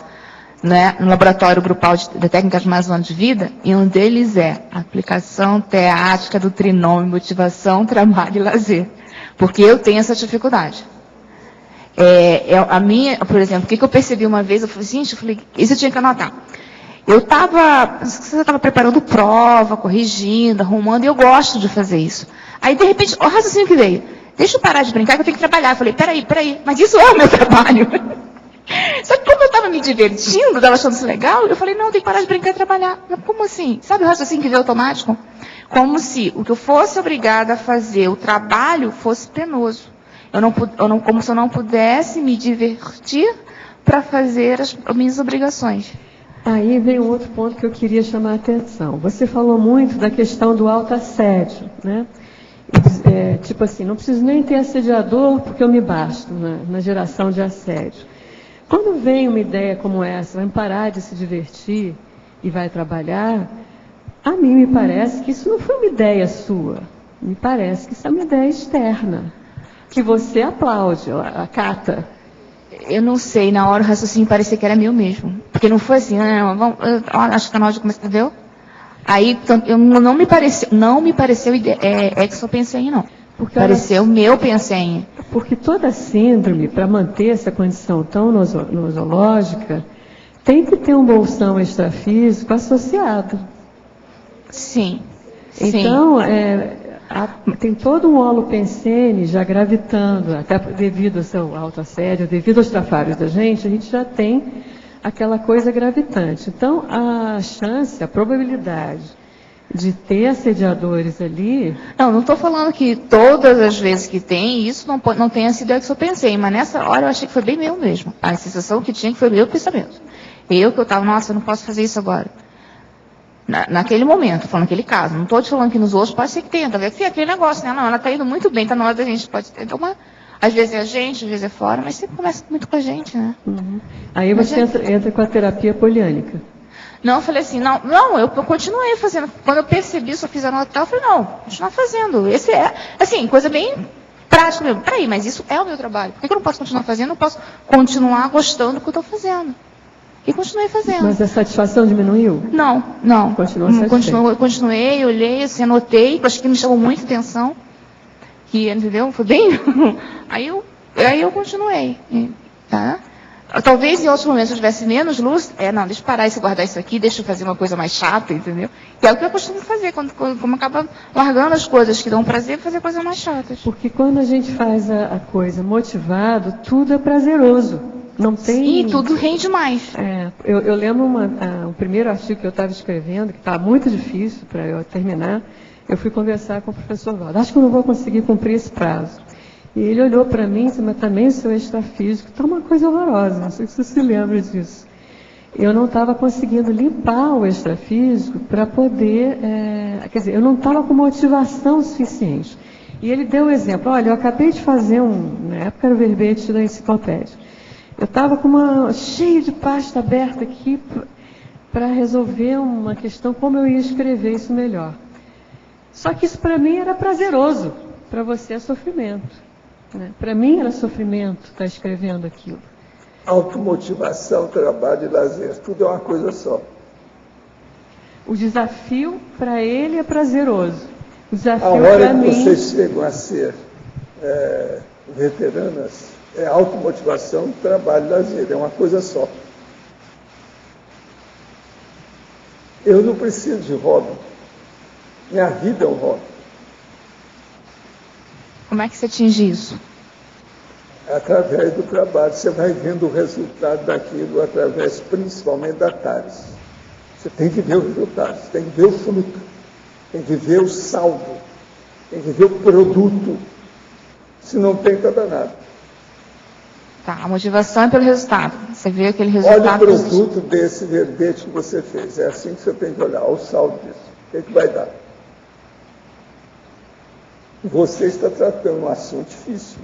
né, no laboratório grupal de técnicas mais humanas de vida, e um deles é aplicação teática do trinômio, motivação, trabalho e lazer. Porque eu tenho essa dificuldade. A minha, por exemplo, o que eu percebi uma vez, eu falei, gente, isso eu tinha que anotar. Eu estava preparando prova, corrigindo, arrumando, e eu gosto de fazer isso. Aí, de repente, o raciocínio que veio, deixa eu parar de brincar que eu tenho que trabalhar. Eu falei, peraí, mas isso é o meu trabalho. Só que como eu estava me divertindo, estava achando isso legal, eu falei, não, eu tenho que parar de brincar e trabalhar. Mas como assim? Sabe o raciocínio que veio automático? Como se o que eu fosse obrigada a fazer, o trabalho, fosse penoso. Como se eu não pudesse me divertir para fazer as minhas obrigações. Aí vem um outro ponto que eu queria chamar a atenção. Você falou muito da questão do autoassédio, né? Tipo assim, não preciso nem ter assediador porque eu me basto na geração de assédio. Quando vem uma ideia como essa, vai parar de se divertir e vai trabalhar, a mim me parece que isso não foi uma ideia sua. Me parece que isso é uma ideia externa, que você aplaude, acata. Eu não sei, na hora o raciocínio parecia que era meu mesmo. Porque não foi assim, acho que tá na hora de começar, entendeu? Aí não me pareceu que só pensei, não. Porque pareceu meu pensei. Porque toda síndrome, para manter essa condição tão nosológica, tem que ter um bolsão extrafísico associado. Sim. Então, tem todo um holopensene já gravitando, até devido ao seu autoassédio, devido aos trafalhos da gente, a gente já tem aquela coisa gravitante. Então, a chance, a probabilidade de ter assediadores ali. Não estou falando que todas as vezes que tem, isso não tenha sido eu que só pensei, mas nessa hora eu achei que foi bem meu mesmo. A sensação que tinha que foi meu pensamento. Eu estava, nossa, eu não posso fazer isso agora. Naquele momento, falando naquele caso. Não estou te falando que nos outros pode ser que tenha, talvez tenha aquele negócio, né? Não, ela está indo muito bem, está na hora da gente, pode ter uma... Às vezes é a gente, às vezes é fora, mas sempre começa muito com a gente, né? Uhum. Aí você entra com a terapia poliânica. Não, eu falei assim, não, eu continuei fazendo. Quando eu percebi isso, eu fiz a nota, eu falei, não, continuar fazendo. Esse é, assim, coisa bem prática mesmo. Peraí, mas isso é o meu trabalho. Por que eu não posso continuar fazendo? Eu posso continuar gostando do que eu estou fazendo. E continuei fazendo. Mas a satisfação diminuiu? Não. Continuou satisfeito? Eu continuei, olhei, assim, anotei, acho que me chamou muita atenção. Que, entendeu? Foi bem... Aí eu continuei, tá? Talvez em outros momentos eu tivesse menos luz, não, deixa eu parar e guardar isso aqui, deixa eu fazer uma coisa mais chata, entendeu? Que é o que eu costumo fazer, como acaba largando as coisas que dão prazer, fazer coisas mais chatas. Porque quando a gente faz a coisa motivado, tudo é prazeroso. Não tem... E tudo rende mais. Eu lembro o primeiro artigo que eu estava escrevendo, que estava muito difícil para eu terminar, eu fui conversar com o professor Valdo. Acho que eu não vou conseguir cumprir esse prazo. E ele olhou para mim e disse, mas também o seu extrafísico está uma coisa horrorosa, não sei se você se lembra disso. Eu não estava conseguindo limpar o extrafísico para poder, quer dizer, eu não estava com motivação suficiente. E ele deu o exemplo, olha, eu acabei de fazer na época era o verbete da enciclopédia. Eu estava com cheio de pasta aberta aqui para resolver uma questão, como eu ia escrever isso melhor. Só que isso para mim era prazeroso, para você é sofrimento. Para mim era sofrimento estar escrevendo aquilo. Automotivação, trabalho e lazer, tudo é uma coisa só. O desafio para ele é prazeroso. O desafio a hora para que mim... vocês chegam a ser veteranas, é automotivação, trabalho e lazer, é uma coisa só. Eu não preciso de hobby. Minha vida é um hobby. Como é que você atinge isso? Através do trabalho. Você vai vendo o resultado daquilo através principalmente da TARES. Você tem que ver o resultado, você tem que ver o fruto, tem que ver o saldo, tem que ver o produto. Se não tem, está danado. Tá, a motivação é pelo resultado. Você vê aquele resultado... Olha o produto desse verbete que você fez. É assim que você tem que olhar, o saldo disso. O que vai dar? Você está tratando um assunto difícil.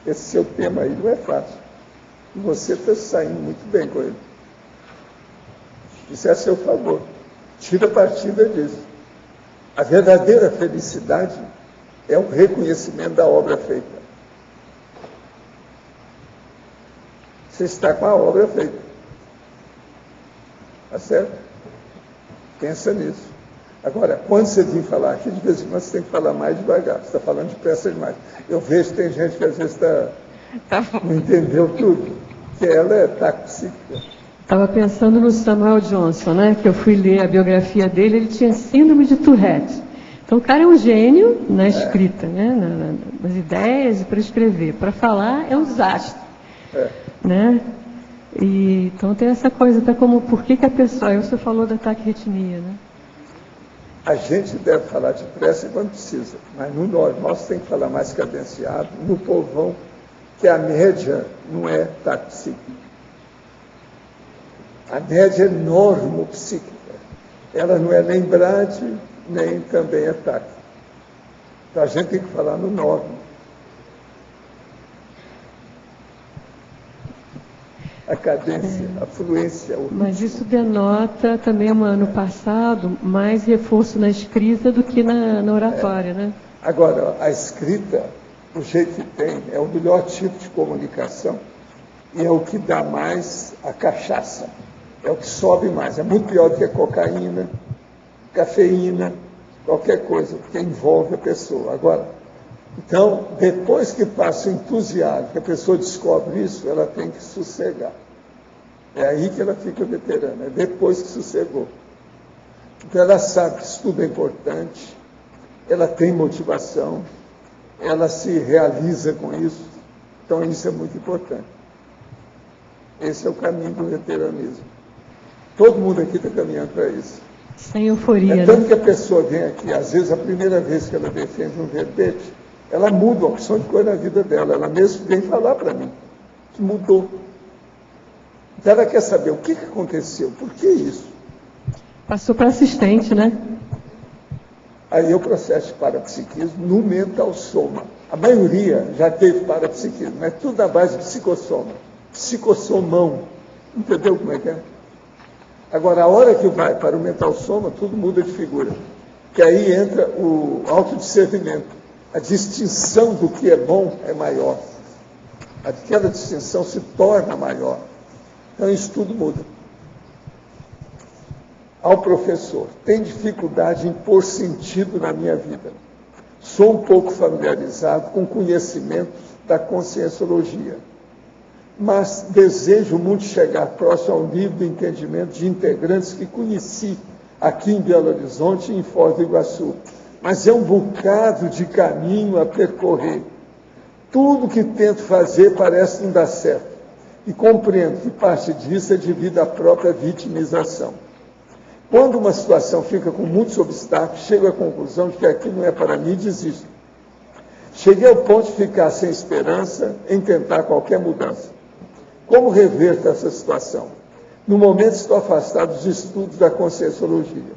Esse seu tema aí não é fácil. E você está saindo muito bem com ele. Isso é a seu favor. Tira partida disso. A verdadeira felicidade é o reconhecimento da obra feita. Você está com a obra feita. Tá certo? Pensa nisso. Agora, quando você vir falar aqui, de vez em quando você tem que falar mais devagar. Você está falando depressa demais. Eu vejo que tem gente que às vezes não entendeu tudo. Que ela é taxífica. Estava pensando no Samuel Johnson, né? Que eu fui ler a biografia dele, ele tinha síndrome de Tourette. Então o cara é um gênio na escrita, né? Nas ideias e para escrever. Para falar é um desastre. Né? E, então tem essa coisa, até como por que a pessoa... Aí você falou da taquirritmia, né? A gente deve falar depressa quando precisa, mas no normal você tem que falar mais cadenciado, no povão, que a média não é taxífica. A média é normopsíquica. Ela não é nem brade, nem também é tática. Então a gente tem que falar no normo. A cadência, a fluência. Mas isso denota também, no passado, mais reforço na escrita do que na oratória, né? Agora, a escrita, o jeito que tem, é o melhor tipo de comunicação e é o que dá mais a cachaça. É o que sobe mais. É muito pior do que a cocaína, cafeína, qualquer coisa que envolve a pessoa. Agora, então, depois que passa o entusiasmo, que a pessoa descobre isso, ela tem que sossegar. É aí que ela fica veterana, é depois que sossegou. Então, ela sabe que estudo é importante, ela tem motivação, ela se realiza com isso. Então, isso é muito importante. Esse é o caminho do veteranismo. Todo mundo aqui está caminhando para isso. Sem euforia. É tanto que a pessoa vem aqui, às vezes a primeira vez que ela defende um verbete, ela muda a opção de cor na vida dela. Ela mesmo vem falar para mim que mudou. Então ela quer saber o que aconteceu, por que isso? Passou para assistente, né? Aí eu processo de parapsiquismo no mental soma. A maioria já teve parapsiquismo, mas tudo na base de psicossoma. Psicossomão. Entendeu como é que é? Agora, a hora que vai para o mental soma, tudo muda de figura. Que aí entra o autodiscernimento. A distinção do que é bom é maior. Aquela distinção se torna maior. Então, isso tudo muda. Ao professor, tem dificuldade em pôr sentido na minha vida. Sou um pouco familiarizado com conhecimentos da conscienciologia, mas desejo muito chegar próximo ao nível de entendimento de integrantes que conheci aqui em Belo Horizonte e em Foz do Iguaçu. Mas é um bocado de caminho a percorrer. Tudo que tento fazer parece não dar certo. E compreendo que parte disso é devido à própria vitimização. Quando uma situação fica com muitos obstáculos, chego à conclusão de que aquilo não é para mim e desisto. Cheguei ao ponto de ficar sem esperança em tentar qualquer mudança. Como reverter essa situação? No momento estou afastado dos estudos da conscienciologia.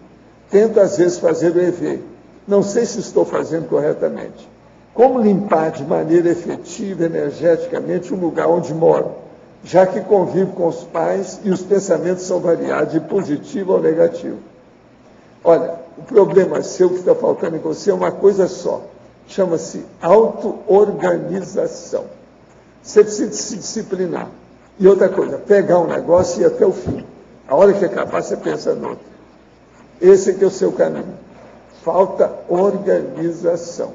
Tento às vezes fazer o EV. Não sei se estou fazendo corretamente. Como limpar de maneira efetiva, energeticamente, o lugar onde moro, já que convivo com os pais e os pensamentos são variados, de positivo ou negativo. Olha, o problema seu que está faltando em você é uma coisa só. Chama-se auto-organização. Você precisa se disciplinar. E outra coisa, pegar um negócio e ir até o fim. A hora que acabar, você pensa no outro. Esse aqui é o seu caminho. Falta organização.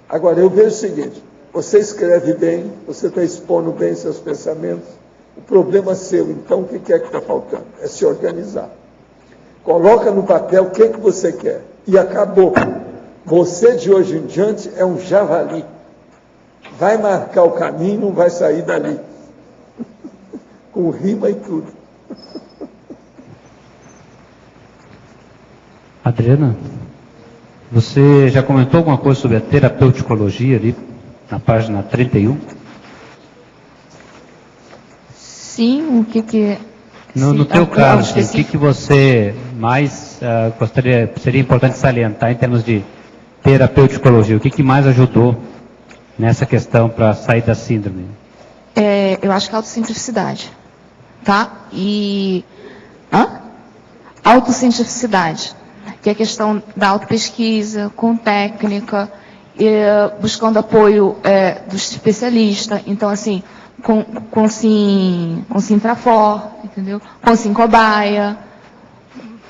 Agora, eu vejo o seguinte, você escreve bem, você está expondo bem seus pensamentos, o problema é seu, então o que é que está faltando? É se organizar. Coloca no papel o que você quer. E acabou. Você, de hoje em diante, é um javali. Vai marcar o caminho, não vai sair dali. Com rima e tudo. Adriana, você já comentou alguma coisa sobre a terapeuticologia ali, na página 31? Sim, o que No teu caso, o que você mais gostaria, seria importante salientar em termos de terapeuticologia? O que mais ajudou nessa questão para sair da síndrome? Eu acho que é a autocientificidade, tá? E... autocientificidade, que é a questão da autopesquisa, com técnica, buscando apoio dos especialistas. Então, assim, com Sintrafor, entendeu? Com Sincobaia,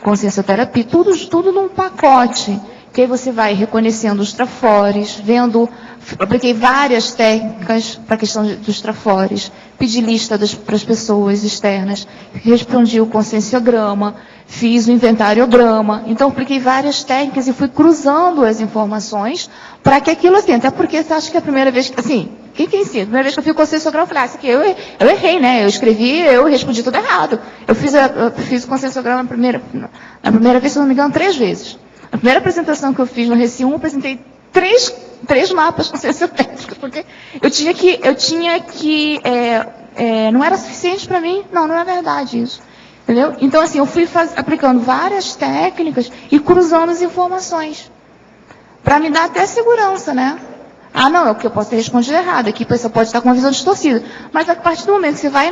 consciencioterapia, tudo num pacote. Que aí você vai reconhecendo os trafores, vendo, apliquei várias técnicas para a questão dos trafores, pedi lista para as pessoas externas, respondi o conscienciograma, fiz o inventariograma, então apliquei várias técnicas e fui cruzando as informações para que aquilo assim, até porque você acha que é a primeira vez que, assim, quem ensina? A primeira vez que eu fiz o conscienciograma, eu falei, isso aqui eu errei, né? Eu escrevi, eu respondi tudo errado. Eu fiz o conscienciograma na primeira vez, se não me engano, 3 vezes. A primeira apresentação que eu fiz no Reci 1, eu apresentei três mapas conscienciotétricos, porque eu tinha que não era suficiente para mim, não é verdade isso, entendeu? Então, assim, eu fui aplicando várias técnicas e cruzando as informações, para me dar até segurança, né? Não, é o que eu posso ter respondido errado, aqui a pessoa pode estar com uma visão distorcida, mas a partir do momento que você vai,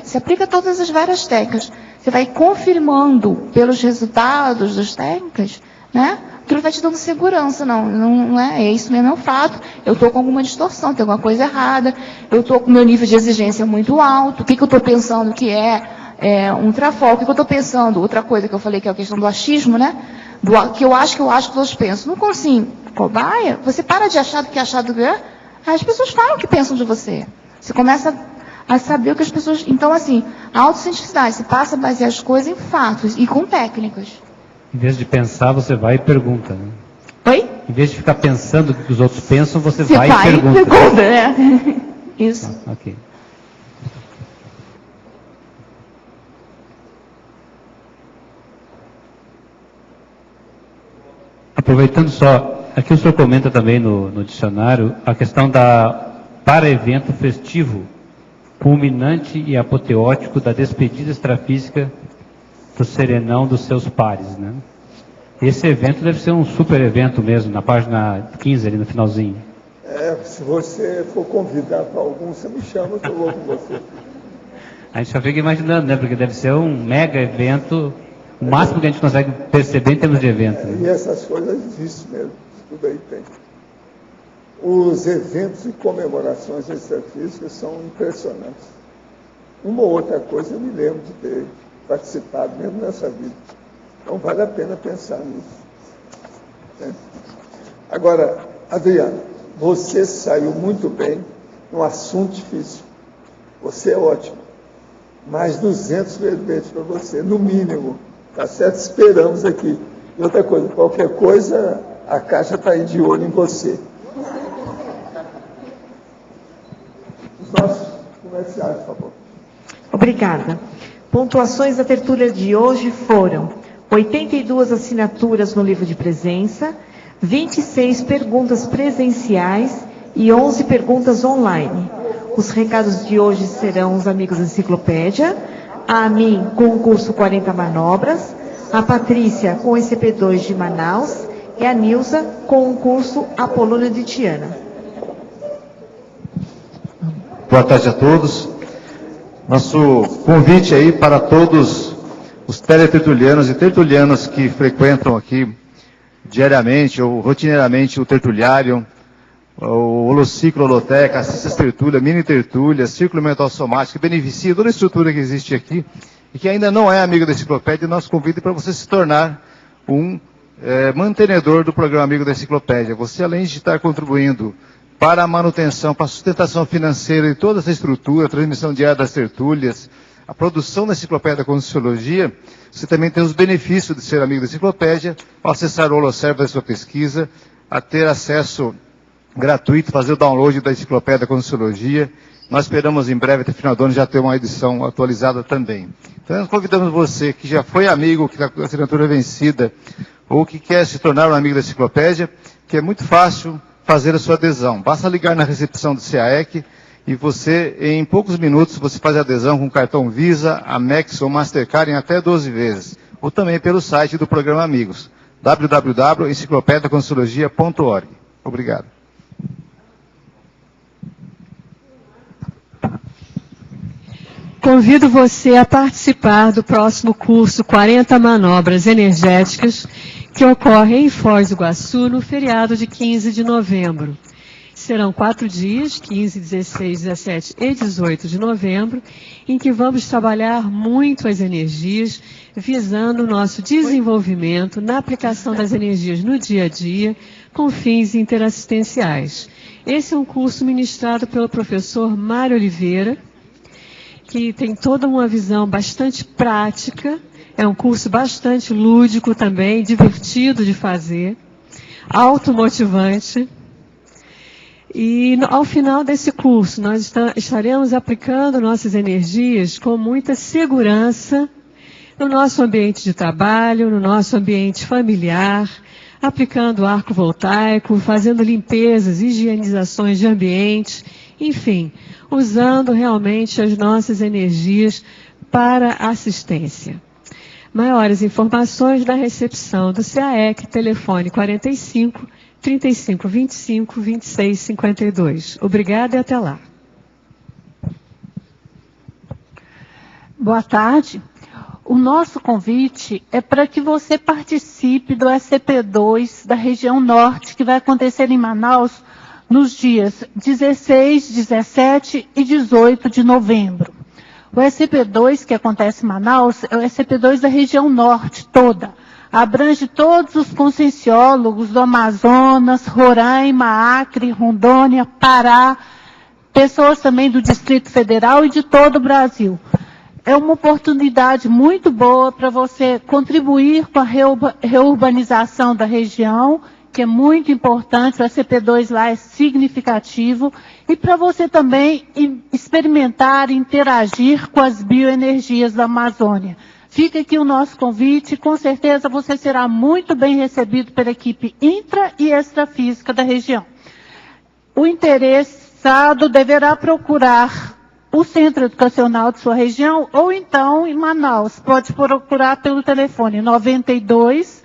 você aplica todas as várias técnicas, você vai confirmando pelos resultados das técnicas, né? Aquilo vai te dando segurança, não é isso mesmo, é um fato. Eu estou com alguma distorção, tem alguma coisa errada, eu estou com meu nível de exigência muito alto, o que eu estou pensando que é um trafor, o que eu estou pensando, outra coisa que eu falei que é a questão do achismo, né? Que eu acho que os outros pensam. No consim, cobaia, você para de achar do que é, as pessoas falam o que pensam de você. Você começa a saber o que as pessoas... Então, assim, a autocientificidade, você passa a basear as coisas em fatos e com técnicas. Em vez de pensar, você vai e pergunta, né? Oi? Em vez de ficar pensando o que os outros pensam, você vai e pergunta. Né? Isso. Ok. Aproveitando só, aqui o senhor comenta também no dicionário a questão para evento festivo, culminante e apoteótico da despedida extrafísica do serenão dos seus pares, né? Esse evento deve ser um super evento mesmo, na página 15, ali no finalzinho. Se você for convidar para algum, você me chama que eu vou com você. A gente só fica imaginando, né? Porque deve ser um mega evento, o máximo que a gente consegue perceber em termos de evento. Né? E essas coisas existem mesmo, tudo aí tem. Os eventos e comemorações extrafísicas são impressionantes. Uma ou outra coisa eu me lembro de ter participado, mesmo nessa vida. Então vale a pena pensar nisso. Né? Agora, Adriana, você saiu muito bem num assunto difícil. Você é ótimo. Mais 200 verbetes para você, no mínimo. Tá certo? Esperamos aqui. E outra coisa, qualquer coisa, a Caixa está aí de olho em você. Os nossos comerciais, por favor. Obrigada. Pontuações da tertúlia de hoje foram 82 assinaturas no livro de presença, 26 perguntas presenciais e 11 perguntas online. Os recados de hoje serão os amigos da enciclopédia, a mim com o curso 40 manobras, a Patrícia com o ECP2 de Manaus e a Nilza com o curso Apolônia de Tiana. Boa tarde a todos. Nosso convite aí para todos os teletertulianos e tertulianos que frequentam aqui diariamente ou rotineiramente o tertuliário, o holociclo, holoteca, assiste tertúlia, mini tertúlia, círculo mental somático, que beneficia toda a estrutura que existe aqui e que ainda não é amigo da enciclopédia, nosso convite para você se tornar um mantenedor do programa Amigo da Enciclopédia. Você, além de estar contribuindo para a manutenção, para a sustentação financeira de toda essa estrutura, a transmissão diária das tertúlias, a produção da Enciclopédia da Conscienciologia, você também tem os benefícios de ser amigo da Enciclopédia, ao acessar o Holoserve da sua pesquisa, a ter acesso gratuito, fazer o download da Enciclopédia da Conscienciologia. Nós esperamos em breve, até final do ano, já ter uma edição atualizada também. Então, nós convidamos você que já foi amigo, que está com a assinatura vencida, ou que quer se tornar um amigo da Enciclopédia, que é muito fácil fazer a sua adesão. Basta ligar na recepção do CAEC e você, em poucos minutos, você faz a adesão com cartão Visa, Amex ou Mastercard em até 12 vezes. Ou também pelo site do programa Amigos, www.enciclopediaconscienciologia.org. Obrigado. Convido você a participar do próximo curso 40 Manobras Energéticas, que ocorre em Foz do Iguaçu no feriado de 15 de novembro. Serão 4 dias, 15, 16, 17 e 18 de novembro, em que vamos trabalhar muito as energias, visando o nosso desenvolvimento na aplicação das energias no dia a dia, com fins interassistenciais. Esse é um curso ministrado pelo professor Mário Oliveira, que tem toda uma visão bastante prática, é um curso bastante lúdico também, divertido de fazer, automotivante. E ao final desse curso, nós estaremos aplicando nossas energias com muita segurança no nosso ambiente de trabalho, no nosso ambiente familiar, aplicando arco voltaico, fazendo limpezas, higienizações de ambiente, enfim, usando realmente as nossas energias para assistência. Maiores informações na recepção do CAEC, telefone 45 35 25 26 52. Obrigada e até lá. Boa tarde. O nosso convite é para que você participe do SCP-2 da região norte, que vai acontecer em Manaus nos dias 16, 17 e 18 de novembro. O SCP-2 que acontece em Manaus é o SCP-2 da região norte toda. Abrange todos os conscienciólogos do Amazonas, Roraima, Acre, Rondônia, Pará, pessoas também do Distrito Federal e de todo o Brasil. É uma oportunidade muito boa para você contribuir com a reurbanização da região, que é muito importante, o SCP-2 lá é significativo, e para você também experimentar, interagir com as bioenergias da Amazônia. Fica aqui o nosso convite, com certeza você será muito bem recebido pela equipe intra e extrafísica da região. O interessado deverá procurar o centro educacional de sua região ou então em Manaus. Pode procurar pelo telefone 92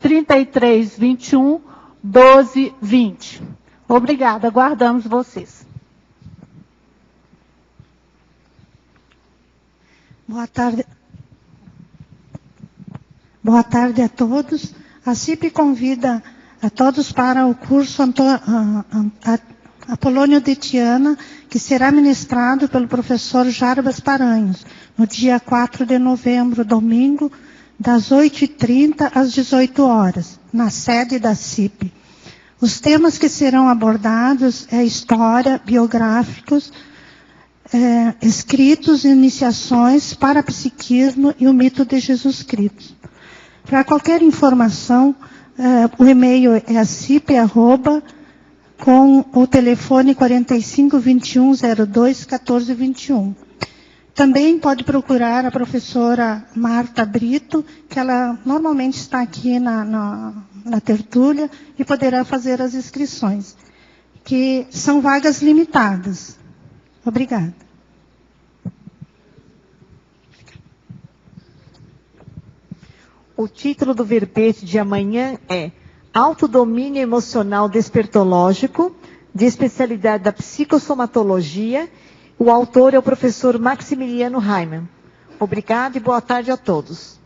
33 21 12 20. Obrigada, aguardamos vocês. Boa tarde. Boa tarde a todos. A CIP convida a todos para o curso Apolônio de Tiana, que será ministrado pelo professor Jarbas Paranhos, no dia 4 de novembro, domingo, das 8h30 às 18 horas, na sede da CIP. Os temas que serão abordados é história, biográficos, escritos, iniciações, parapsiquismo e o mito de Jesus Cristo. Para qualquer informação, o e-mail é acip, com o telefone 45 21 02 14 21. Também pode procurar a professora Marta Brito, que ela normalmente está aqui na tertúlia e poderá fazer as inscrições, que são vagas limitadas. Obrigada. O título do verbete de amanhã é Autodomínio Emocional Despertológico, de especialidade da psicossomatologia. O autor é o professor Maximiliano Raimann. Obrigada e boa tarde a todos.